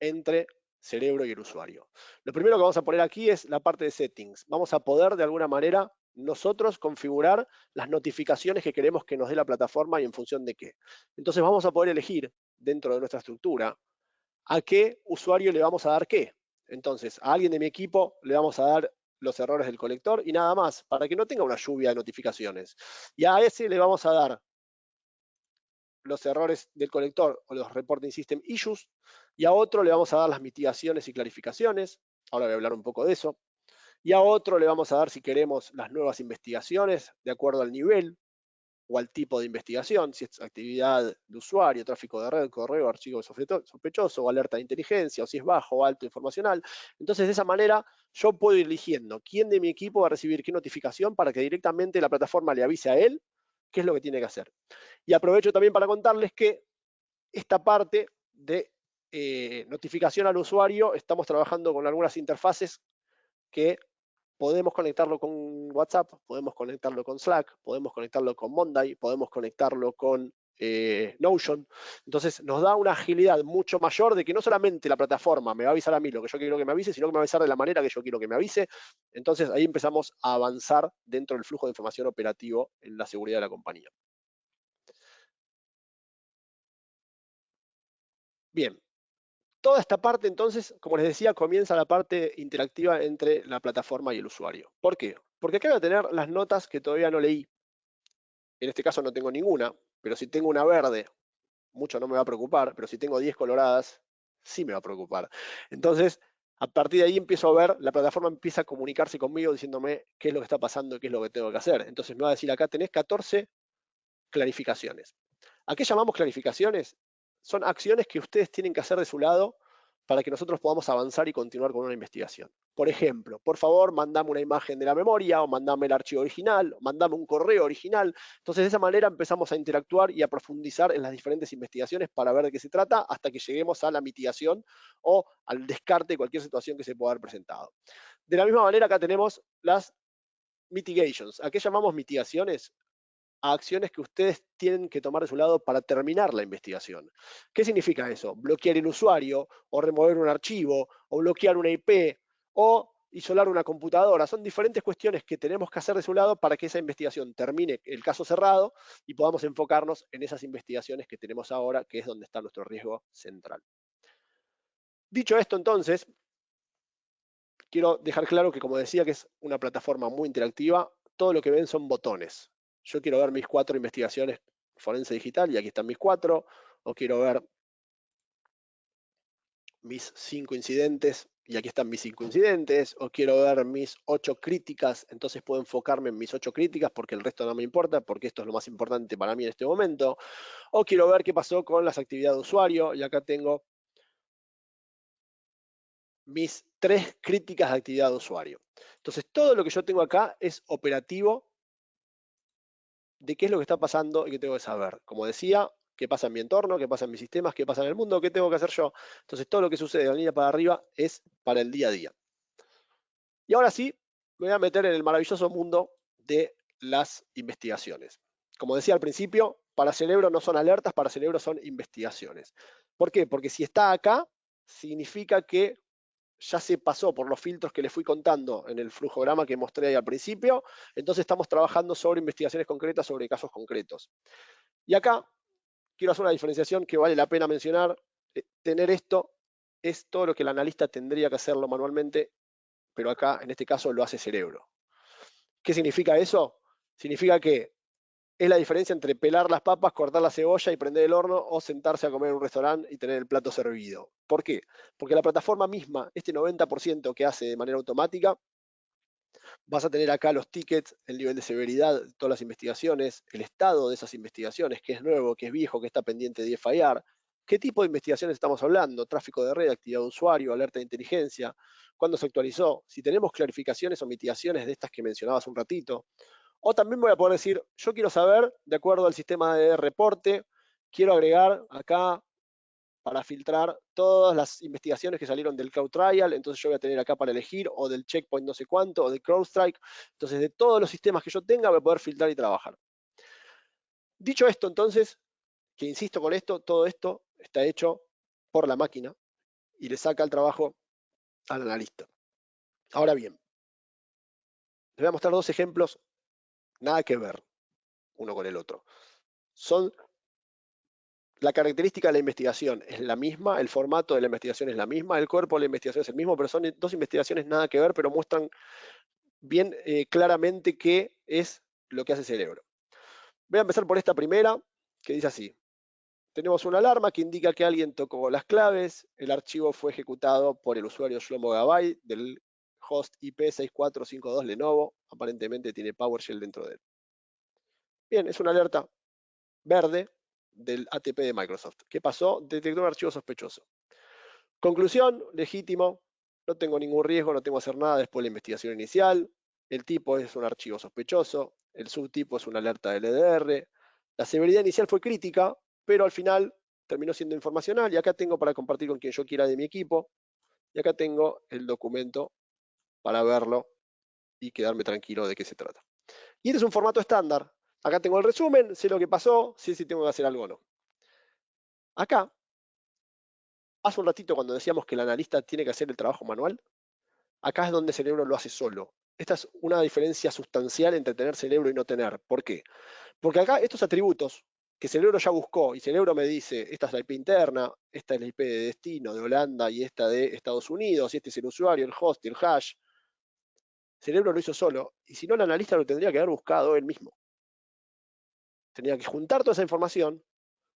entre Cerebro y el usuario. Lo primero que vamos a poner aquí es la parte de settings. Vamos a poder de alguna manera nosotros configurar las notificaciones que queremos que nos dé la plataforma y en función de qué. Entonces vamos a poder elegir dentro de nuestra estructura a qué usuario le vamos a dar qué. Entonces, a alguien de mi equipo le vamos a dar los errores del colector y nada más, para que no tenga una lluvia de notificaciones. Y a ese le vamos a dar los errores del colector o los reporting system issues, y a otro le vamos a dar las mitigaciones y clarificaciones. Ahora voy a hablar un poco de eso. Y a otro le vamos a dar, si queremos, las nuevas investigaciones de acuerdo al nivel o al tipo de investigación, si es actividad de usuario, tráfico de red, correo, archivo sospechoso, o alerta de inteligencia, o si es bajo o alto informacional. Entonces, de esa manera, yo puedo ir eligiendo quién de mi equipo va a recibir qué notificación para que directamente la plataforma le avise a él qué es lo que tiene que hacer. Y aprovecho también para contarles que esta parte de notificación al usuario, estamos trabajando con algunas interfaces que podemos conectarlo con WhatsApp, podemos conectarlo con Slack, podemos conectarlo con Monday, podemos conectarlo con Notion. Entonces nos da una agilidad mucho mayor de que no solamente la plataforma me va a avisar a mí lo que yo quiero que me avise, sino que me va a avisar de la manera que yo quiero que me avise. Entonces ahí empezamos a avanzar dentro del flujo de información operativo en la seguridad de la compañía. Bien, toda esta parte entonces, como les decía, comienza la parte interactiva entre la plataforma y el usuario. ¿Por qué? Porque acá voy a tener las notas que todavía no leí. En este caso no tengo ninguna, pero si tengo una verde, mucho no me va a preocupar, pero si tengo 10 coloradas, sí me va a preocupar. Entonces, a partir de ahí empiezo a ver, la plataforma empieza a comunicarse conmigo diciéndome qué es lo que está pasando y qué es lo que tengo que hacer. Entonces me va a decir acá tenés 14 clarificaciones. ¿A qué llamamos clarificaciones? Son acciones que ustedes tienen que hacer de su lado para que nosotros podamos avanzar y continuar con una investigación. Por ejemplo, por favor, mandame una imagen de la memoria o mandame el archivo original, o mandame un correo original. Entonces, de esa manera empezamos a interactuar y a profundizar en las diferentes investigaciones para ver de qué se trata hasta que lleguemos a la mitigación o al descarte de cualquier situación que se pueda haber presentado. De la misma manera, acá tenemos las mitigations. ¿A qué llamamos mitigaciones? A acciones que ustedes tienen que tomar de su lado para terminar la investigación. ¿Qué significa eso? Bloquear el usuario, o remover un archivo, o bloquear una IP, o isolar una computadora. Son diferentes cuestiones que tenemos que hacer de su lado para que esa investigación termine el caso cerrado y podamos enfocarnos en esas investigaciones que tenemos ahora, que es donde está nuestro riesgo central. Dicho esto, entonces, quiero dejar claro que, como decía, que es una plataforma muy interactiva, todo lo que ven son botones. Yo quiero ver mis 4 investigaciones forense digital y aquí están mis 4, o quiero ver mis 5 incidentes y aquí están mis 5 incidentes, o quiero ver mis 8 críticas, entonces puedo enfocarme en mis 8 críticas porque el resto no me importa, porque esto es lo más importante para mí en este momento, o quiero ver qué pasó con las actividades de usuario y acá tengo mis 3 críticas de actividad de usuario. Entonces todo lo que yo tengo acá es operativo de qué es lo que está pasando y qué tengo que saber. Como decía, qué pasa en mi entorno, qué pasa en mis sistemas, qué pasa en el mundo, qué tengo que hacer yo. Entonces todo lo que sucede de la línea para arriba es para el día a día. Y ahora sí, me voy a meter en el maravilloso mundo de las investigaciones. Como decía al principio, para Cerebro no son alertas, para Cerebro son investigaciones. ¿Por qué? Porque si está acá, significa que ya se pasó por los filtros que les fui contando en el flujograma que mostré ahí al principio, entonces estamos trabajando sobre investigaciones concretas, sobre casos concretos. Y acá quiero hacer una diferenciación que vale la pena mencionar. Tener esto es todo lo que el analista tendría que hacerlo manualmente, pero acá, en este caso, lo hace Cerebro. ¿Qué significa eso? Significa que es la diferencia entre pelar las papas, cortar la cebolla y prender el horno o sentarse a comer en un restaurante y tener el plato servido. ¿Por qué? Porque la plataforma misma, este 90% que hace de manera automática, vas a tener acá los tickets, el nivel de severidad de todas las investigaciones, el estado de esas investigaciones, qué es nuevo, qué es viejo, qué está pendiente de FIR, qué tipo de investigaciones estamos hablando, tráfico de red, actividad de usuario, alerta de inteligencia, cuándo se actualizó, si tenemos clarificaciones o mitigaciones de estas que mencionaba hace un ratito. O también voy a poder decir, yo quiero saber, de acuerdo al sistema de reporte, quiero agregar acá para filtrar todas las investigaciones que salieron del CrowdTrial, entonces yo voy a tener acá para elegir, o del checkpoint no sé cuánto, o de CrowdStrike, entonces de todos los sistemas que yo tenga voy a poder filtrar y trabajar. Dicho esto, entonces, que insisto con esto, todo esto está hecho por la máquina y le saca el trabajo al analista. Ahora bien, les voy a mostrar dos ejemplos, nada que ver uno con el otro. La característica de la investigación es la misma, el formato de la investigación es la misma, el cuerpo de la investigación es el mismo, pero son dos investigaciones nada que ver, pero muestran bien claramente qué es lo que hace Cerebro. Voy a empezar por esta primera, que dice así. Tenemos una alarma que indica que alguien tocó las claves, el archivo fue ejecutado por el usuario Shlomo Gabay del host IP6452 Lenovo, aparentemente tiene PowerShell dentro de él. Bien, es una alerta verde del ATP de Microsoft. ¿Qué pasó? Detectó un archivo sospechoso. Conclusión, legítimo, no tengo ningún riesgo, no tengo que hacer nada después de la investigación inicial, el tipo es un archivo sospechoso, el subtipo es una alerta de LDR, la severidad inicial fue crítica, pero al final terminó siendo informacional y acá tengo para compartir con quien yo quiera de mi equipo y acá tengo el documento para verlo y quedarme tranquilo de qué se trata. Y este es un formato estándar. Acá tengo el resumen, sé lo que pasó, sé si tengo que hacer algo o no. Acá, hace un ratito cuando decíamos que el analista tiene que hacer el trabajo manual, acá es donde el cerebro lo hace solo. Esta es una diferencia sustancial entre tener cerebro y no tener. ¿Por qué? Porque acá estos atributos que cerebro ya buscó y cerebro me dice, esta es la IP interna, esta es la IP de destino de Holanda y esta de Estados Unidos, y este es el usuario, el host y el hash, cerebro lo hizo solo, y si no el analista lo tendría que haber buscado él mismo. Tenía que juntar toda esa información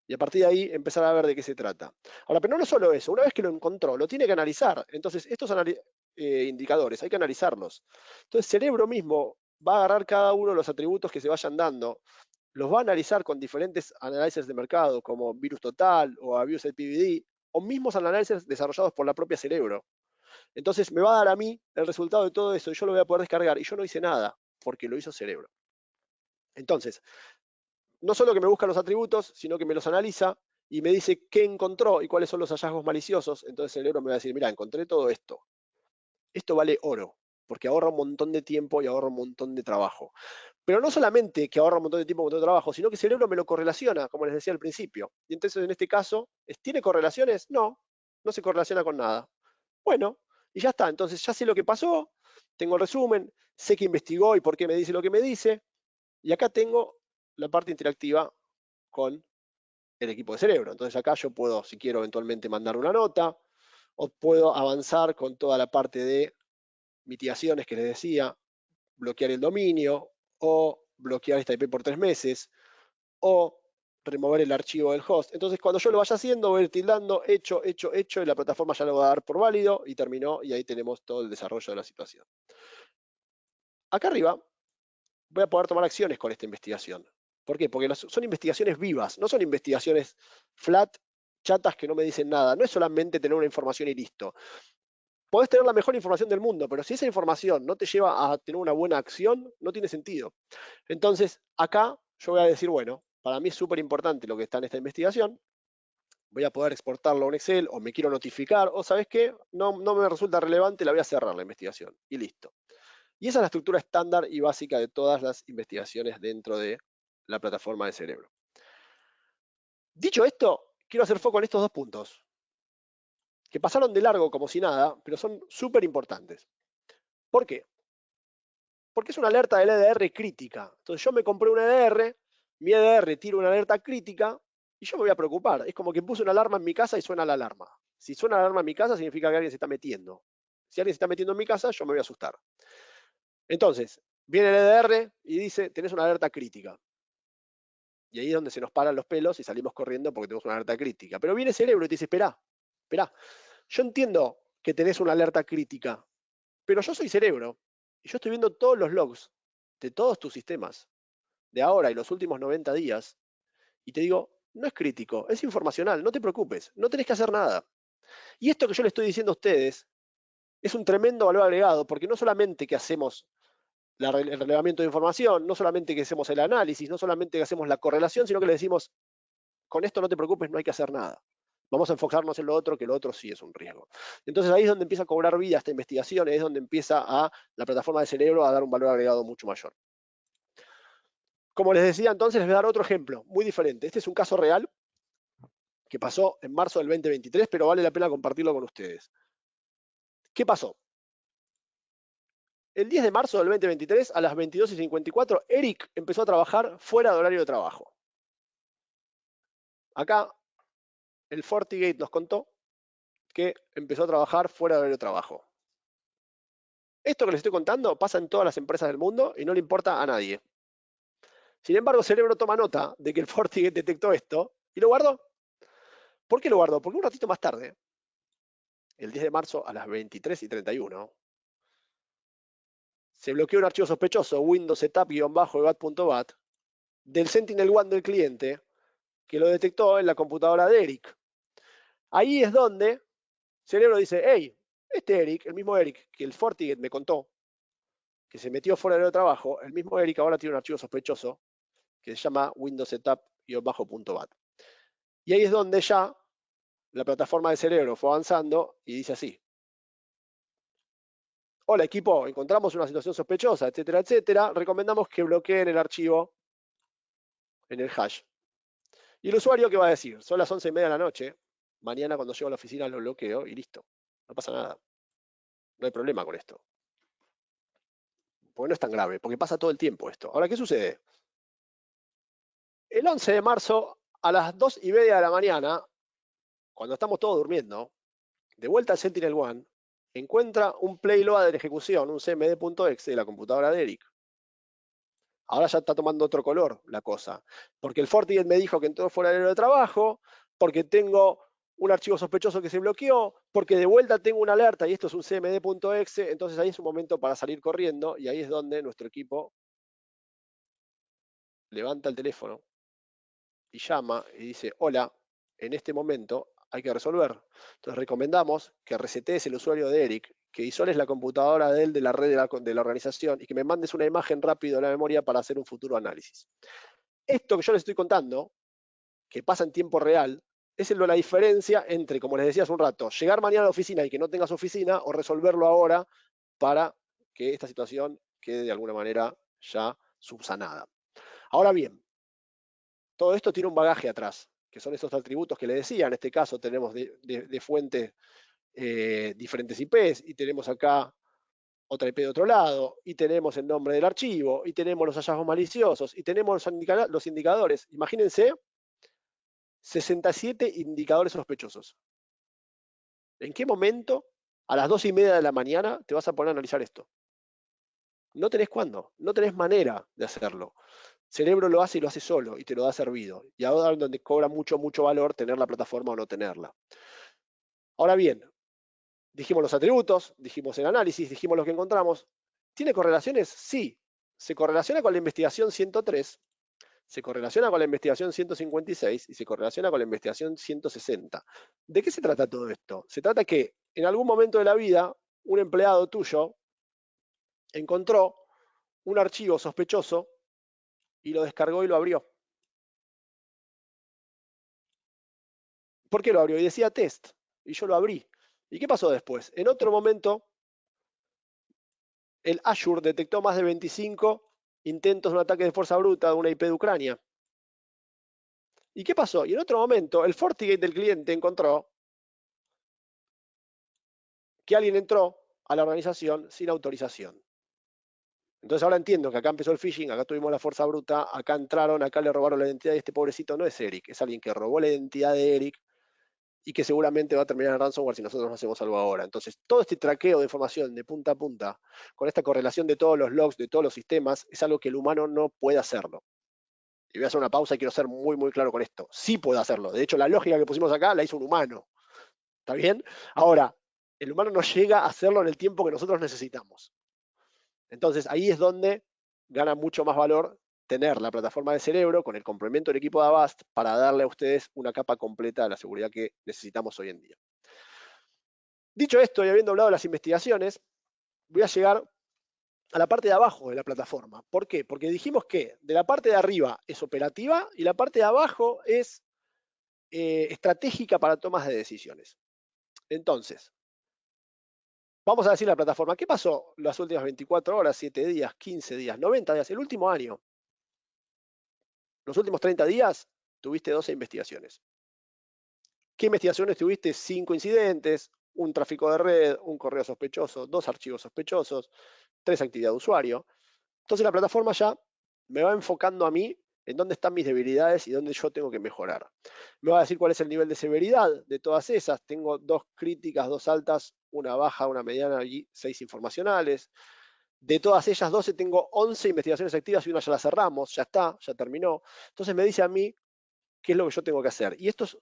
y a partir de ahí empezar a ver de qué se trata. Ahora, pero no solo eso, una vez que lo encontró, lo tiene que analizar. Entonces, estos indicadores hay que analizarlos. Entonces, el cerebro mismo va a agarrar cada uno de los atributos que se vayan dando, los va a analizar con diferentes análisis de mercado, como Virus Total o Abuse IPVD, o mismos análisis desarrollados por la propia cerebro. Entonces, me va a dar a mí el resultado de todo eso y yo lo voy a poder descargar y yo no hice nada, porque lo hizo cerebro. Entonces, no solo que me busca los atributos, sino que me los analiza y me dice qué encontró y cuáles son los hallazgos maliciosos. Entonces el cerebro me va a decir, mira, encontré todo esto. Esto vale oro, porque ahorra un montón de tiempo y ahorra un montón de trabajo. Pero no solamente que ahorra un montón de tiempo y un montón de trabajo, sino que el cerebro me lo correlaciona, como les decía al principio. Y entonces en este caso, ¿tiene correlaciones? No, no se correlaciona con nada. Bueno, y ya está. Entonces ya sé lo que pasó, tengo el resumen, sé que investigó y por qué me dice lo que me dice. Y acá tengo la parte interactiva con el equipo de cerebro. Entonces acá yo puedo, si quiero eventualmente mandar una nota, o puedo avanzar con toda la parte de mitigaciones que les decía, bloquear el dominio, o bloquear esta IP por 3 meses, o remover el archivo del host. Entonces cuando yo lo vaya haciendo, voy a ir tildando, hecho, hecho, hecho, y la plataforma ya lo va a dar por válido, y terminó, y ahí tenemos todo el desarrollo de la situación. Acá arriba voy a poder tomar acciones con esta investigación. ¿Por qué? Porque son investigaciones vivas, no son investigaciones flat, chatas que no me dicen nada. No es solamente tener una información y listo. Podés tener la mejor información del mundo, pero si esa información no te lleva a tener una buena acción, no tiene sentido. Entonces, acá yo voy a decir, bueno, para mí es súper importante lo que está en esta investigación. Voy a poder exportarlo a un Excel, o me quiero notificar, o ¿sabes qué? No me resulta relevante, la voy a cerrar la investigación. Y listo. Y esa es la estructura estándar y básica de todas las investigaciones dentro de la plataforma de Cerebro. Dicho esto, quiero hacer foco en estos dos puntos, que pasaron de largo como si nada, pero son súper importantes. ¿Por qué? Porque es una alerta del EDR crítica. Entonces yo me compré un EDR, mi EDR tira una alerta crítica y yo me voy a preocupar. Es como que puse una alarma en mi casa y suena la alarma. Si suena la alarma en mi casa significa que alguien se está metiendo. Si alguien se está metiendo en mi casa, yo me voy a asustar. Entonces, viene el EDR y dice, tenés una alerta crítica. Y ahí es donde se nos paran los pelos y salimos corriendo porque tenemos una alerta crítica. Pero viene Cerebro y te dice, esperá, yo entiendo que tenés una alerta crítica, pero yo soy Cerebro y yo estoy viendo todos los logs de todos tus sistemas, de ahora y los últimos 90 días, y te digo, no es crítico, es informacional, no te preocupes, no tenés que hacer nada. Y esto que yo le estoy diciendo a ustedes es un tremendo valor agregado, porque no solamente que hacemos el relevamiento de información, no solamente que hacemos el análisis, no solamente que hacemos la correlación, sino que le decimos, con esto no te preocupes, no hay que hacer nada. Vamos a enfocarnos en lo otro, que lo otro sí es un riesgo. Entonces ahí es donde empieza a cobrar vida esta investigación, es donde empieza la plataforma de Cerebro a dar un valor agregado mucho mayor. Como les decía, entonces les voy a dar otro ejemplo, muy diferente. Este es un caso real que pasó en marzo del 2023, pero vale la pena compartirlo con ustedes. ¿Qué pasó? El 10 de marzo del 2023, a las 22:54, Eric empezó a trabajar fuera de horario de trabajo. Acá, el FortiGate nos contó que empezó a trabajar fuera de horario de trabajo. Esto que les estoy contando pasa en todas las empresas del mundo y no le importa a nadie. Sin embargo, Cerebro toma nota de que el FortiGate detectó esto y lo guardó. ¿Por qué lo guardó? Porque un ratito más tarde, el 10 de marzo a las 23:31, se bloqueó un archivo sospechoso, Windows setup-evat.bat, del Sentinel-1 del cliente, que lo detectó en la computadora de Eric. Ahí es donde Cerebro dice, hey, este Eric, el mismo Eric que el FortiGate me contó, que se metió fuera del trabajo, el mismo Eric ahora tiene un archivo sospechoso que se llama Windows setup-bat. Y ahí es donde ya la plataforma de Cerebro fue avanzando y dice así. Hola equipo, encontramos una situación sospechosa, etcétera, etcétera. Recomendamos que bloqueen el archivo en el hash. Y el usuario, ¿qué va a decir? Son las 11:30 de la noche. Mañana cuando llego a la oficina lo bloqueo y listo. No pasa nada. No hay problema con esto. Porque no es tan grave, porque pasa todo el tiempo esto. Ahora, ¿qué sucede? El 11 de marzo, a las 2:30 de la mañana, cuando estamos todos durmiendo, de vuelta al Sentinel-1, encuentra un payload de ejecución, un cmd.exe de la computadora de Eric. Ahora ya está tomando otro color la cosa, porque el FortiGate me dijo que entró fuera del horario de trabajo, porque tengo un archivo sospechoso que se bloqueó, porque de vuelta tengo una alerta y esto es un cmd.exe, entonces ahí es un momento para salir corriendo y ahí es donde nuestro equipo levanta el teléfono y llama y dice, hola, en este momento hay que resolver. Entonces recomendamos que resetees el usuario de Eric, que isoles la computadora de él de la red de la organización y que me mandes una imagen rápido de la memoria para hacer un futuro análisis. Esto que yo les estoy contando, que pasa en tiempo real, es la diferencia entre, como les decía hace un rato, llegar mañana a la oficina y que no tengas oficina o resolverlo ahora para que esta situación quede de alguna manera ya subsanada. Ahora bien, todo esto tiene un bagaje atrás, que son esos atributos que les decía. En este caso tenemos de fuente diferentes IPs y tenemos acá otra IP de otro lado, y tenemos el nombre del archivo, y tenemos los hallazgos maliciosos, y tenemos los indicadores. Imagínense 67 indicadores sospechosos. ¿En qué momento, a las 2:30 de la mañana, te vas a poner a analizar esto? No tenés cuándo, no tenés manera de hacerlo. Cerebro lo hace y lo hace solo y te lo da servido. Y ahora es donde cobra mucho valor tener la plataforma o no tenerla. Ahora bien, dijimos los atributos, dijimos el análisis, dijimos lo que encontramos. ¿Tiene correlaciones? Sí. Se correlaciona con la investigación 103, se correlaciona con la investigación 156 y se correlaciona con la investigación 160. ¿De qué se trata todo esto? Se trata que en algún momento de la vida, un empleado tuyo encontró un archivo sospechoso y lo descargó y lo abrió. ¿Por qué lo abrió? Y decía test, y yo lo abrí. ¿Y qué pasó después? En otro momento, el Azure detectó más de 25 intentos de un ataque de fuerza bruta de una IP de Ucrania. ¿Y qué pasó? Y en otro momento, el FortiGate del cliente encontró que alguien entró a la organización sin autorización. Entonces ahora entiendo que acá empezó el phishing, acá tuvimos la fuerza bruta, acá entraron, acá le robaron la identidad y este pobrecito no es Eric, es alguien que robó la identidad de Eric y que seguramente va a terminar en ransomware si nosotros no hacemos algo ahora. Entonces todo este traqueo de información de punta a punta, con esta correlación de todos los logs, de todos los sistemas, es algo que el humano no puede hacerlo. Y voy a hacer una pausa y quiero ser muy, muy claro con esto. Sí puede hacerlo. De hecho, la lógica que pusimos acá la hizo un humano. ¿Está bien? Ahora, el humano no llega a hacerlo en el tiempo que nosotros necesitamos. Entonces, ahí es donde gana mucho más valor tener la plataforma de Cerebro con el complemento del equipo de Avast para darle a ustedes una capa completa de la seguridad que necesitamos hoy en día. Dicho esto y habiendo hablado de las investigaciones, voy a llegar a la parte de abajo de la plataforma. ¿Por qué? Porque dijimos que de la parte de arriba es operativa y la parte de abajo es estratégica para tomas de decisiones. Entonces, vamos a decir la plataforma, ¿qué pasó las últimas 24 horas, 7 días, 15 días, 90 días, el último año? Los últimos 30 días tuviste 12 investigaciones. ¿Qué investigaciones tuviste? 5 incidentes, un tráfico de red, un correo sospechoso, 2 archivos sospechosos, 3 actividades de usuario. Entonces la plataforma ya me va enfocando a mí en dónde están mis debilidades y dónde yo tengo que mejorar. Me va a decir cuál es el nivel de severidad de todas esas. Tengo 2 críticas, 2 altas, una baja, una mediana y 6 informacionales. De todas ellas, 12 tengo 11 investigaciones activas y una ya la cerramos, ya está, ya terminó. Entonces me dice a mí qué es lo que yo tengo que hacer. Y esto es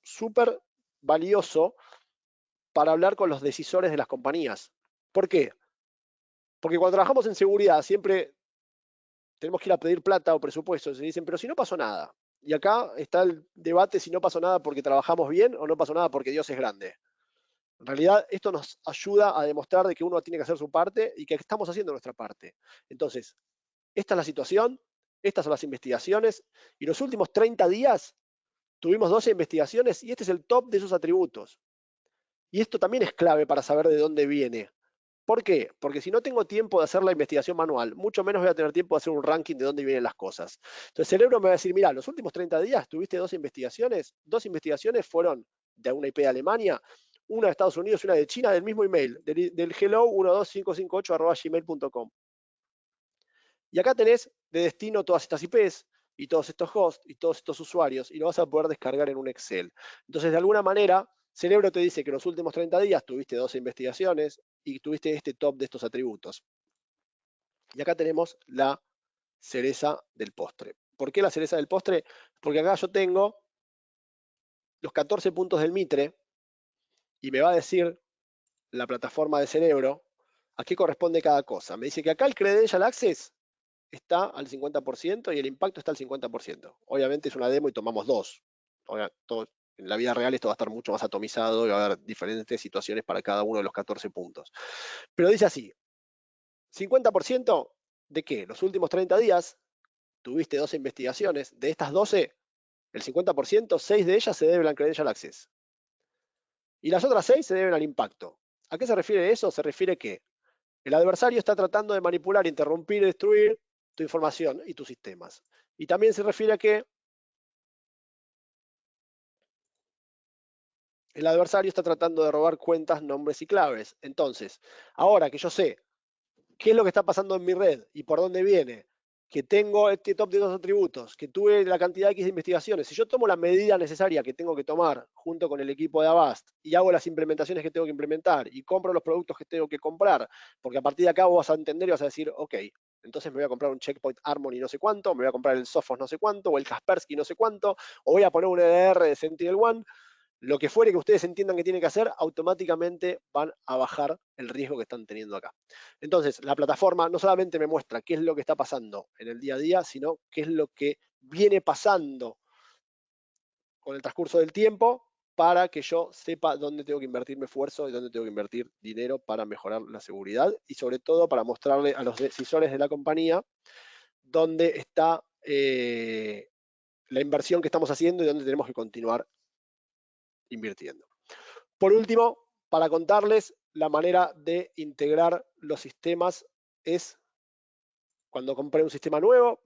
súper valioso para hablar con los decisores de las compañías. ¿Por qué? Porque cuando trabajamos en seguridad siempre tenemos que ir a pedir plata o presupuestos. Se dicen, pero si no pasó nada. Y acá está el debate si no pasó nada porque trabajamos bien o no pasó nada porque Dios es grande. En realidad, esto nos ayuda a demostrar de que uno tiene que hacer su parte y que estamos haciendo nuestra parte. Entonces, esta es la situación, estas son las investigaciones, y los últimos 30 días tuvimos 12 investigaciones y este es el top de esos atributos. Y esto también es clave para saber de dónde viene. ¿Por qué? Porque si no tengo tiempo de hacer la investigación manual, mucho menos voy a tener tiempo de hacer un ranking de dónde vienen las cosas. Entonces el cerebro me va a decir, mira, los últimos 30 días tuviste 2 investigaciones fueron de una IP de Alemania, una de Estados Unidos y una de China, del mismo email, del hello12558@gmail.com. Y acá tenés de destino todas estas IPs y todos estos hosts y todos estos usuarios y lo vas a poder descargar en un Excel. Entonces, de alguna manera, Cerebro te dice que en los últimos 30 días tuviste 12 investigaciones y tuviste este top de estos atributos. Y acá tenemos la cereza del postre. ¿Por qué la cereza del postre? Porque acá yo tengo los 14 puntos del Mitre y me va a decir la plataforma de Cerebro a qué corresponde cada cosa. Me dice que acá el Credential Access está al 50% y el impacto está al 50%. Obviamente es una demo y tomamos 2. En la vida real esto va a estar mucho más atomizado y va a haber diferentes situaciones para cada uno de los 14 puntos. Pero dice así, 50% de qué? Los últimos 30 días tuviste 12 investigaciones. De estas 12, el 50%, 6 de ellas se deben al Credential Access. Y las otras 6 se deben al impacto. ¿A qué se refiere eso? Se refiere que el adversario está tratando de manipular, interrumpir, destruir tu información y tus sistemas. Y también se refiere a que el adversario está tratando de robar cuentas, nombres y claves. Entonces, ahora que yo sé qué es lo que está pasando en mi red y por dónde viene, que tengo este top de 2 atributos, que tuve la cantidad X de investigaciones, si yo tomo la medida necesaria que tengo que tomar junto con el equipo de Avast y hago las implementaciones que tengo que implementar y compro los productos que tengo que comprar, porque a partir de acá vos vas a entender y vas a decir, ok, entonces me voy a comprar un Checkpoint Harmony no sé cuánto, me voy a comprar el Sophos no sé cuánto, o el Kaspersky no sé cuánto, o voy a poner un EDR de SentinelOne. Lo que fuere que ustedes entiendan que tienen que hacer, automáticamente van a bajar el riesgo que están teniendo acá. Entonces, la plataforma no solamente me muestra qué es lo que está pasando en el día a día, sino qué es lo que viene pasando con el transcurso del tiempo para que yo sepa dónde tengo que invertir mi esfuerzo y dónde tengo que invertir dinero para mejorar la seguridad y sobre todo para mostrarle a los decisores de la compañía dónde está la inversión que estamos haciendo y dónde tenemos que continuar invirtiendo. Por último, para contarles la manera de integrar los sistemas es cuando compré un sistema nuevo,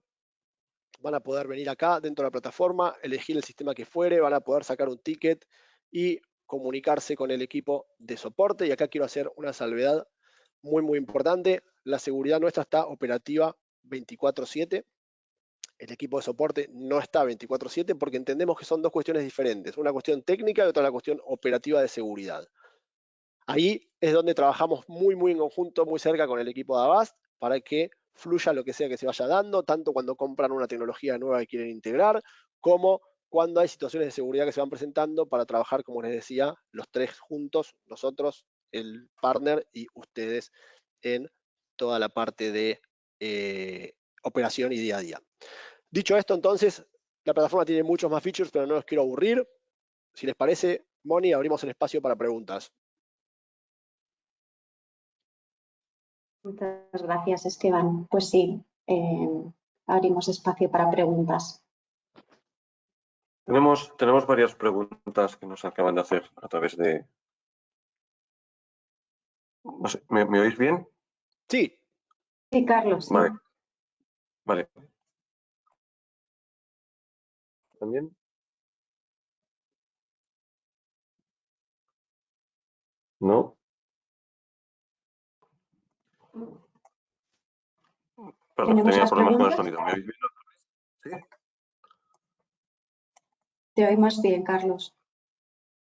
van a poder venir acá dentro de la plataforma, elegir el sistema que fuere, van a poder sacar un ticket y comunicarse con el equipo de soporte. Y acá quiero hacer una salvedad muy importante. La seguridad nuestra está operativa 24/7. El equipo de soporte no está 24/7 porque entendemos que son dos cuestiones diferentes. Una cuestión técnica y otra la cuestión operativa de seguridad. Ahí es donde trabajamos muy en conjunto, muy cerca con el equipo de Avast para que fluya lo que sea que se vaya dando, tanto cuando compran una tecnología nueva que quieren integrar, como cuando hay situaciones de seguridad que se van presentando para trabajar, como les decía, los tres juntos, nosotros, el partner y ustedes en toda la parte de operación y día a día. Dicho esto, entonces, la plataforma tiene muchos más features, pero no los quiero aburrir. Si les parece, Moni, abrimos el espacio para preguntas. Muchas gracias, Esteban. Pues sí, abrimos espacio para preguntas. Tenemos varias preguntas que nos acaban de hacer a través de... No sé, ¿me oís bien? Sí. Sí, Carlos. Sí. Vale. ¿También? ¿No? Perdón, tenía problemas con el sonido. ¿Me oís bien? ¿Sí? Te oímos bien, Carlos.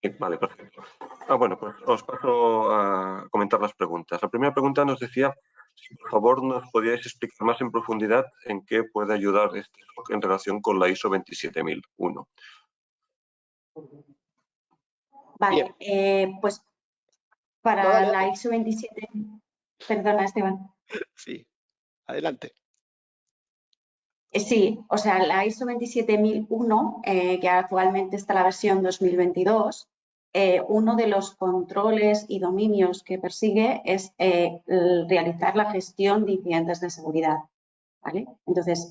Sí, vale, perfecto. Bueno, pues os paso a comentar las preguntas. La primera pregunta nos decía si por favor nos podíais explicar más en profundidad en qué puede ayudar este SOC en relación con la ISO 27001. Vale, pues para No, dale. la ISO 27... Perdona, Esteban. Sí, adelante. Sí, o sea, la ISO 27001, que actualmente está la versión 2022, uno de los controles y dominios que persigue es realizar la gestión de incidentes de seguridad. ¿Vale? Entonces,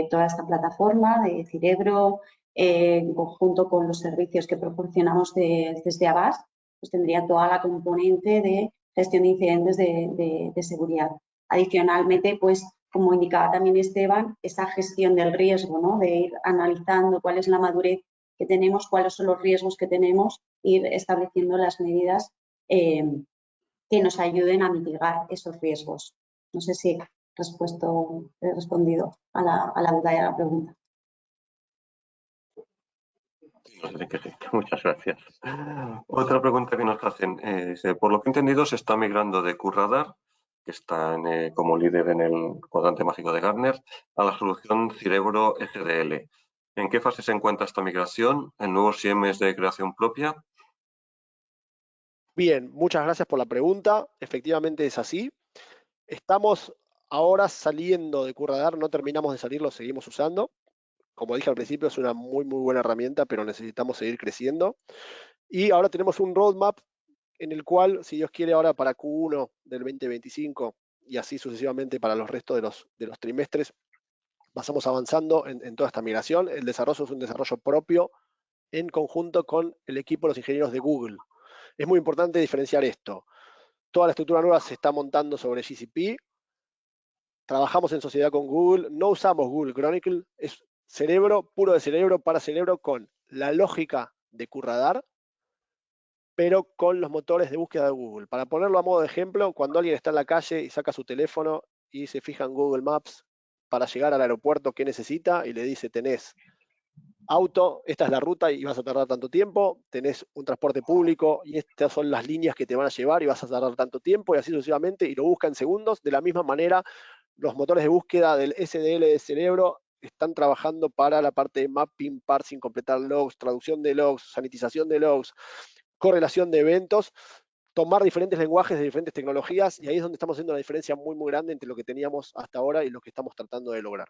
toda esta plataforma de Cirebro, en conjunto con los servicios que proporcionamos desde Avast, pues tendría toda la componente de gestión de incidentes de seguridad. Adicionalmente, pues como indicaba también Esteban, esa gestión del riesgo, ¿no? De ir analizando cuál es la madurez que tenemos, cuáles son los riesgos que tenemos, ir estableciendo las medidas que nos ayuden a mitigar esos riesgos. No sé si he respondido a la duda y a la pregunta. Muchas gracias. Otra pregunta que nos hacen es, por lo que he entendido, se está migrando de QRadar, que está como líder en el cuadrante mágico de Gartner, a la solución Cirebro SDL. ¿En qué fase se encuentra esta migración? ¿El nuevo SIEM es de creación propia? Bien, muchas gracias por la pregunta. Efectivamente es así. Estamos ahora saliendo de QRadar, no terminamos de salir, lo seguimos usando. Como dije al principio, es una muy buena herramienta, pero necesitamos seguir creciendo. Y ahora tenemos un roadmap en el cual, si Dios quiere, ahora para Q1 del 2025 y así sucesivamente para los restos de los trimestres, pasamos avanzando en toda esta migración. El desarrollo es un desarrollo propio en conjunto con el equipo de los ingenieros de Google. Es muy importante diferenciar esto. Toda la estructura nueva se está montando sobre GCP. Trabajamos en sociedad con Google. No usamos Google Chronicle. Es cerebro, puro de cerebro, para cerebro, con la lógica de QRadar, pero con los motores de búsqueda de Google. Para ponerlo a modo de ejemplo, cuando alguien está en la calle y saca su teléfono y se fija en Google Maps para llegar al aeropuerto, ¿qué necesita? Y le dice, tenés auto, esta es la ruta y vas a tardar tanto tiempo, tenés un transporte público y estas son las líneas que te van a llevar y vas a tardar tanto tiempo, y así sucesivamente, y lo busca en segundos. De la misma manera, los motores de búsqueda del SDL de cerebro están trabajando para la parte de mapping, parsing, completar logs, traducción de logs, sanitización de logs, correlación de eventos, tomar diferentes lenguajes de diferentes tecnologías, y ahí es donde estamos haciendo una diferencia muy grande entre lo que teníamos hasta ahora y lo que estamos tratando de lograr.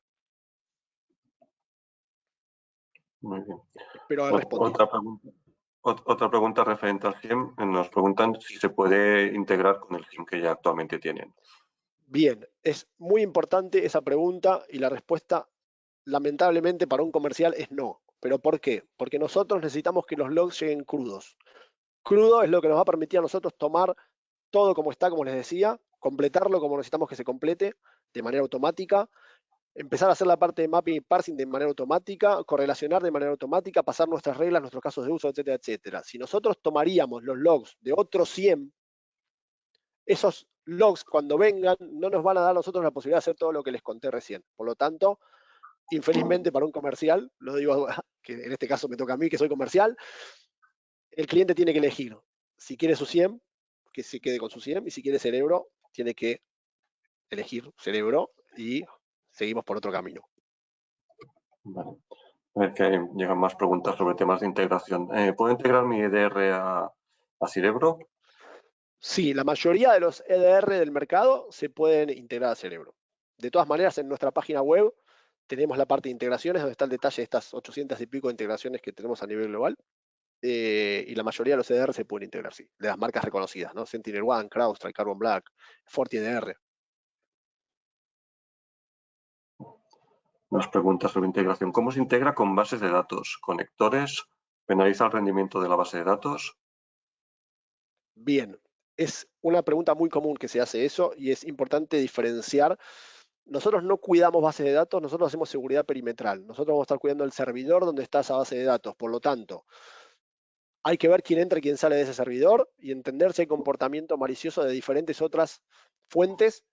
Muy bien. Espero haber respondido. Otra pregunta referente al SIEM. Nos preguntan si se puede integrar con el SIEM que ya actualmente tienen. Bien, es muy importante esa pregunta y la respuesta, lamentablemente para un comercial, es no. ¿Pero por qué? Porque nosotros necesitamos que los logs lleguen crudos. Crudo es lo que nos va a permitir a nosotros tomar todo como está, como les decía, completarlo como necesitamos que se complete de manera automática, empezar a hacer la parte de mapping y parsing de manera automática, correlacionar de manera automática, pasar nuestras reglas, nuestros casos de uso, etcétera, etcétera. Si nosotros tomaríamos los logs de otros 100, esos logs cuando vengan no nos van a dar a nosotros la posibilidad de hacer todo lo que les conté recién. Por lo tanto, infelizmente para un comercial, lo digo que en este caso me toca a mí que soy comercial, el cliente tiene que elegir si quiere su 100, que se quede con su 100, y si quiere Cerebro, tiene que elegir Cerebro y seguimos por otro camino. Vale. A ver que llegan más preguntas sobre temas de integración. ¿Puedo integrar mi EDR a Cerebro? Sí, la mayoría de los EDR del mercado se pueden integrar a Cerebro. De todas maneras, en nuestra página web tenemos la parte de integraciones, donde está el detalle de estas 800 y pico de integraciones que tenemos a nivel global. Y la mayoría de los EDR se pueden integrar, sí, de las marcas reconocidas, ¿no? SentinelOne, CrowdStrike, Carbon Black, FortiEDR. Nos pregunta sobre integración. ¿Cómo se integra con bases de datos? ¿Conectores? ¿Penaliza el rendimiento de la base de datos? Bien, es una pregunta muy común que se hace eso y es importante diferenciar. Nosotros no cuidamos bases de datos, nosotros hacemos seguridad perimetral. Nosotros vamos a estar cuidando el servidor donde está esa base de datos. Por lo tanto, hay que ver quién entra y quién sale de ese servidor y entender si hay comportamiento malicioso de diferentes otras fuentes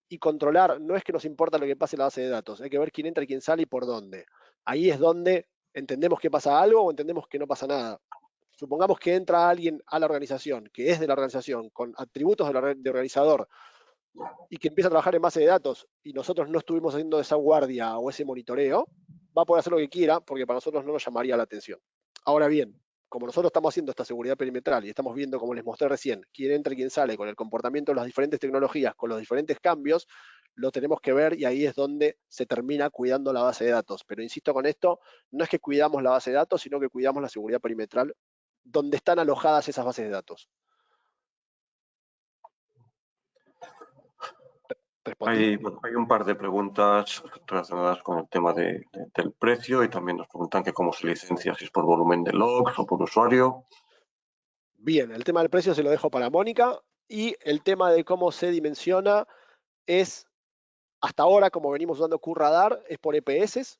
y controlar. No es que nos importa lo que pase en la base de datos, hay que ver quién entra y quién sale y por dónde. Ahí es donde entendemos que pasa algo o entendemos que no pasa nada. Supongamos que entra alguien a la organización, que es de la organización, con atributos de organizador, y que empieza a trabajar en base de datos, y nosotros no estuvimos haciendo esa guardia o ese monitoreo, va a poder hacer lo que quiera, porque para nosotros no nos llamaría la atención. Ahora bien, como nosotros estamos haciendo esta seguridad perimetral y estamos viendo, como les mostré recién, quién entra y quién sale con el comportamiento de las diferentes tecnologías, con los diferentes cambios, lo tenemos que ver y ahí es donde se termina cuidando la base de datos. Pero insisto con esto, no es que cuidamos la base de datos, sino que cuidamos la seguridad perimetral donde están alojadas esas bases de datos. Hay un par de preguntas relacionadas con el tema del precio y también nos preguntan que cómo se licencia, si es por volumen de logs o por usuario. Bien, el tema del precio se lo dejo para Mónica y el tema de cómo se dimensiona es, hasta ahora, como venimos usando QRadar, es por EPS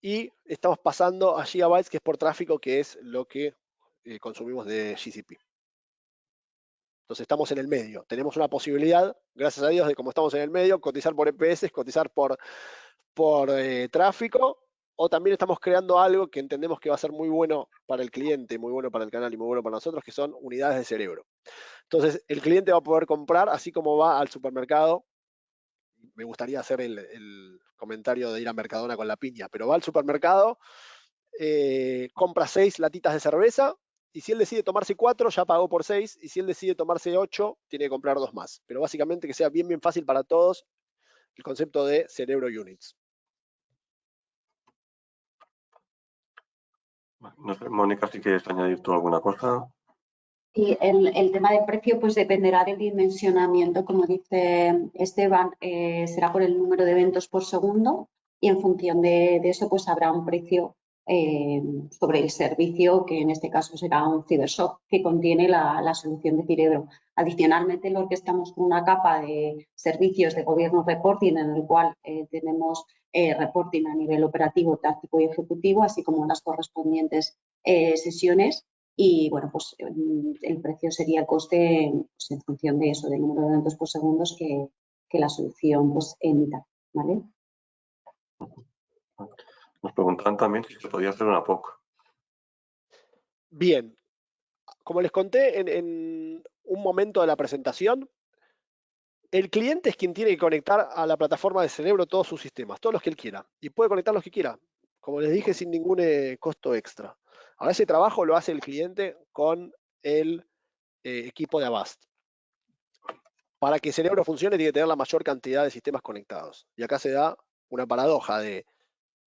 y estamos pasando a gigabytes, que es por tráfico, que es lo que consumimos de GCP. Entonces estamos en el medio. Tenemos una posibilidad, gracias a Dios, de como estamos en el medio, cotizar por EPS, cotizar por tráfico, o también estamos creando algo que entendemos que va a ser muy bueno para el cliente, muy bueno para el canal y muy bueno para nosotros, que son unidades de cerebro. Entonces el cliente va a poder comprar, así como va al supermercado. Me gustaría hacer el comentario de ir a Mercadona con la piña, pero va al supermercado, compra 6 latitas de cerveza, y si él decide tomarse 4, ya pagó por 6, y si él decide tomarse 8, tiene que comprar 2 más. Pero básicamente que sea bien, bien fácil para todos el concepto de cerebro units. No sé, Mónica, si quieres añadir tú alguna cosa. Y el tema del precio pues dependerá del dimensionamiento, como dice Esteban, será por el número de eventos por segundo y en función de eso pues habrá un precio sobre el servicio, que en este caso será un CyberSock que contiene la solución de Cerebro. Adicionalmente lo que estamos con una capa de servicios de gobierno reporting en el cual tenemos reporting a nivel operativo, táctico y ejecutivo, así como las correspondientes sesiones. Y bueno, pues el precio sería el coste pues, en función de eso, del número de eventos por segundo que la solución pues emita, ¿vale? Nos preguntaban también si se podía hacer una POC. Bien, como les conté en un momento de la presentación, el cliente es quien tiene que conectar a la plataforma de Cerebro todos sus sistemas, todos los que él quiera, y puede conectar los que quiera, como les dije, sin ningún costo extra. Ahora ese trabajo lo hace el cliente con el equipo de Avast. Para que Cerebro funcione tiene que tener la mayor cantidad de sistemas conectados. Y acá se da una paradoja de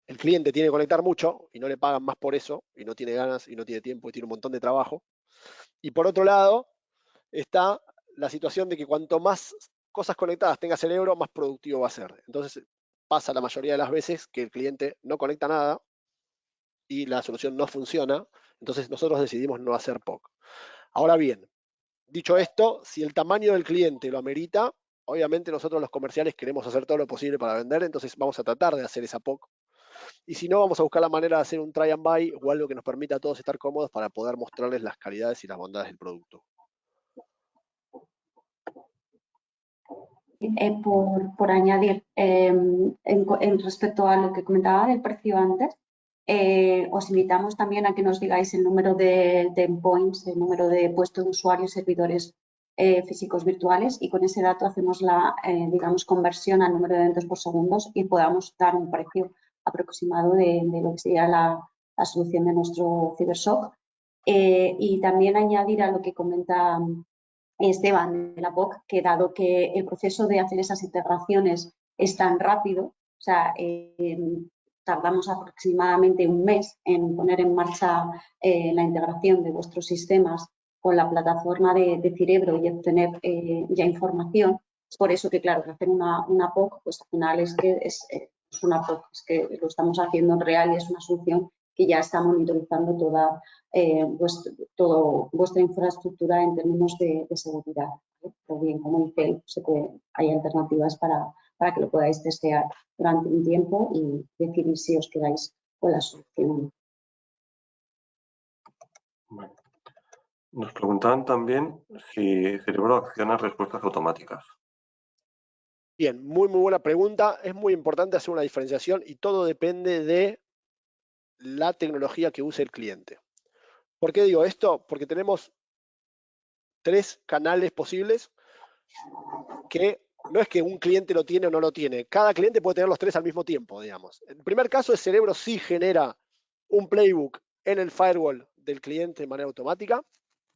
el cliente tiene que conectar mucho y no le pagan más por eso, y no tiene ganas, y no tiene tiempo, y tiene un montón de trabajo. Y por otro lado está la situación de que cuanto más cosas conectadas tenga Cerebro, más productivo va a ser. Entonces pasa la mayoría de las veces que el cliente no conecta nada y la solución no funciona. Entonces nosotros decidimos no hacer POC. Ahora bien, Dicho esto, si el tamaño del cliente lo amerita, obviamente nosotros los comerciales queremos hacer todo lo posible para vender, entonces vamos a tratar de hacer esa POC. Y si no, vamos a buscar la manera de hacer un try and buy o algo que nos permita a todos estar cómodos para poder mostrarles las calidades y las bondades del producto. Por añadir, en respecto a lo que comentaba del precio antes, os invitamos también a que nos digáis el número de endpoints, el número de puestos de usuarios, servidores físicos virtuales, y con ese dato hacemos la, digamos, conversión al número de eventos por segundos y podamos dar un precio aproximado de lo que sería la solución de nuestro CyberSOC. Y también añadir a lo que comenta Esteban de la POC, que dado que el proceso de hacer esas integraciones es tan rápido, o sea, tardamos aproximadamente un mes en poner en marcha la integración de vuestros sistemas con la plataforma de Cerebro y obtener ya información. Es por eso que, claro, hacer una POC, pues al final es que es una POC, es que lo estamos haciendo en real y es una solución que ya está monitorizando toda vuestra infraestructura en términos de seguridad. Pero bien, como dice, hay alternativas para que lo podáis testear durante un tiempo y decidir si os quedáis con la solución. Bueno. Nos preguntaban también si Cerebro acciona respuestas automáticas. Bien, muy buena pregunta. Es muy importante hacer una diferenciación y todo depende de la tecnología que use el cliente. ¿Por qué digo esto? Porque tenemos 3 canales posibles que no es que un cliente lo tiene o no lo tiene. Cada cliente puede tener los 3 al mismo tiempo, digamos. El primer caso, el Cerebro sí genera un playbook en el firewall del cliente de manera automática.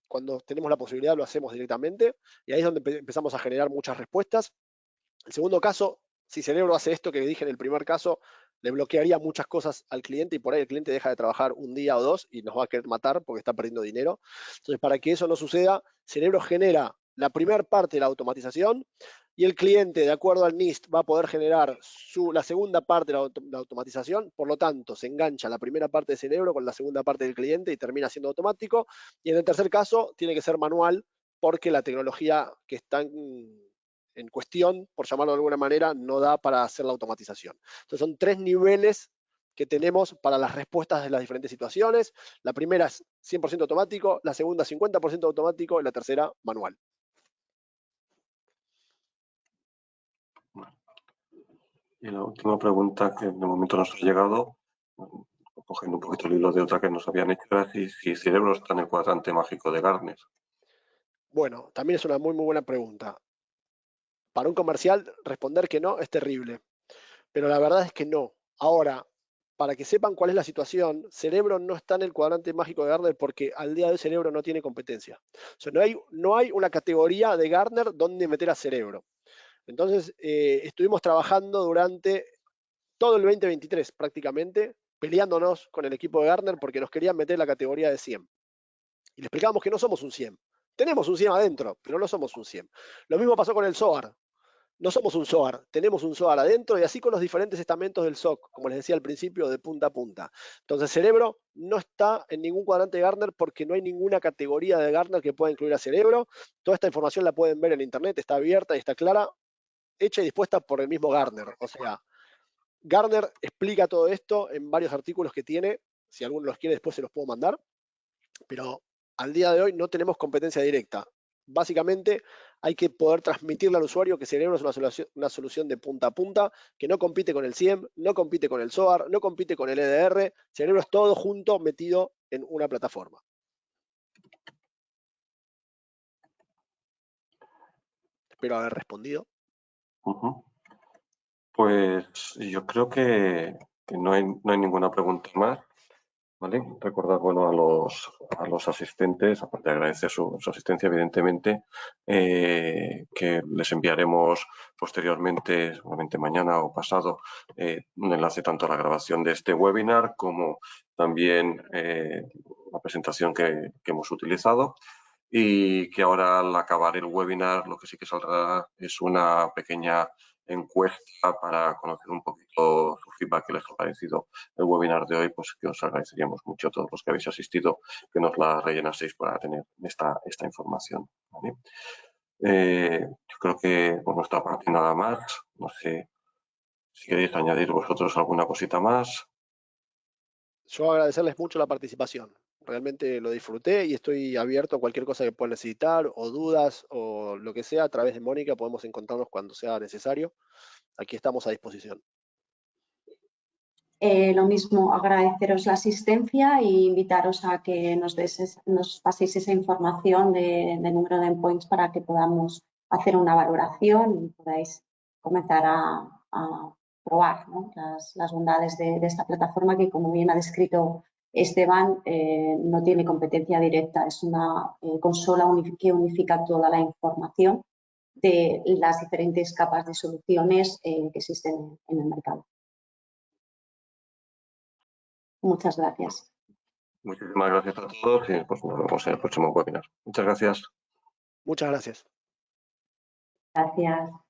Cuando tenemos la posibilidad lo hacemos directamente y ahí es donde empezamos a generar muchas respuestas. El segundo caso, si Cerebro hace esto que dije en el primer caso, le bloquearía muchas cosas al cliente y por ahí el cliente deja de trabajar un día o 2 y nos va a querer matar porque está perdiendo dinero. Entonces, para que eso no suceda, Cerebro genera la primera parte de la automatización y el cliente, de acuerdo al NIST, va a poder generar la segunda parte de la automatización. Por lo tanto, se engancha la primera parte de Cerebro con la segunda parte del cliente y termina siendo automático. Y en el tercer caso, tiene que ser manual porque la tecnología que está en cuestión, por llamarlo de alguna manera, no da para hacer la automatización. Entonces son 3 niveles que tenemos para las respuestas de las diferentes situaciones. La primera es 100% automático, la segunda 50% automático y la tercera manual. Y la última pregunta que de momento nos ha llegado, cogiendo un poquito el hilo de otra que nos habían hecho, era si Cerebro está en el cuadrante mágico de Gartner. Bueno, también es una muy buena pregunta. Para un comercial, responder que no es terrible, pero la verdad es que no. Ahora, para que sepan cuál es la situación, Cerebro no está en el cuadrante mágico de Gartner porque al día de hoy Cerebro no tiene competencia. O sea, no hay una categoría de Gartner donde meter a Cerebro. Entonces, estuvimos trabajando durante todo el 2023 prácticamente, peleándonos con el equipo de Gartner porque nos querían meter en la categoría de 100. Y le explicábamos que no somos un 100. Tenemos un 100 adentro, pero no somos un 100. Lo mismo pasó con el SOAR. No somos un SOAR, tenemos un SOAR adentro y así con los diferentes estamentos del SOC, como les decía al principio, de punta a punta. Entonces, Cerebro no está en ningún cuadrante de Gartner porque no hay ninguna categoría de Gartner que pueda incluir a Cerebro. Toda esta información la pueden ver en internet, está abierta y está clara, hecha y dispuesta por el mismo Gartner. O sea, Gartner explica todo esto en varios artículos que tiene. Si alguno los quiere, después se los puedo mandar. Pero al día de hoy no tenemos competencia directa. Básicamente hay que poder transmitirle al usuario que Cerebro es una solución de punta a punta, que no compite con el SIEM, no compite con el SOAR, no compite con el EDR. Cerebro es todo junto metido en una plataforma. Espero haber respondido. Pues yo creo que no hay ninguna pregunta más. ¿Vale? Recordar, bueno, a los asistentes, aparte de agradecer su asistencia, evidentemente, que les enviaremos posteriormente, seguramente mañana o pasado, un enlace tanto a la grabación de este webinar como también la presentación que hemos utilizado. Y que ahora al acabar el webinar lo que sí que saldrá es una pequeña encuesta para conocer un poquito su feedback, que les ha parecido el webinar de hoy, pues que os agradeceríamos mucho a todos los que habéis asistido que nos la rellenaseis para tener esta información, ¿vale? Yo creo que por nuestra parte nada más. No sé si queréis añadir vosotros alguna cosita más. Yo agradecerles mucho la participación. Realmente lo disfruté y estoy abierto a cualquier cosa que puedan necesitar o dudas o lo que sea. A través de Mónica podemos encontrarnos cuando sea necesario. Aquí estamos a disposición. Lo mismo, agradeceros la asistencia e invitaros a que nos paséis esa información de número de endpoints para que podamos hacer una valoración y podáis comenzar a probar, ¿no?, las bondades de esta plataforma que, como bien ha descrito Esteban, no tiene competencia directa. Es una consola que unifica toda la información de las diferentes capas de soluciones que existen en el mercado. Muchas gracias. Muchísimas gracias a todos y pues nos vemos en el próximo webinar. Muchas gracias. Muchas gracias. Gracias.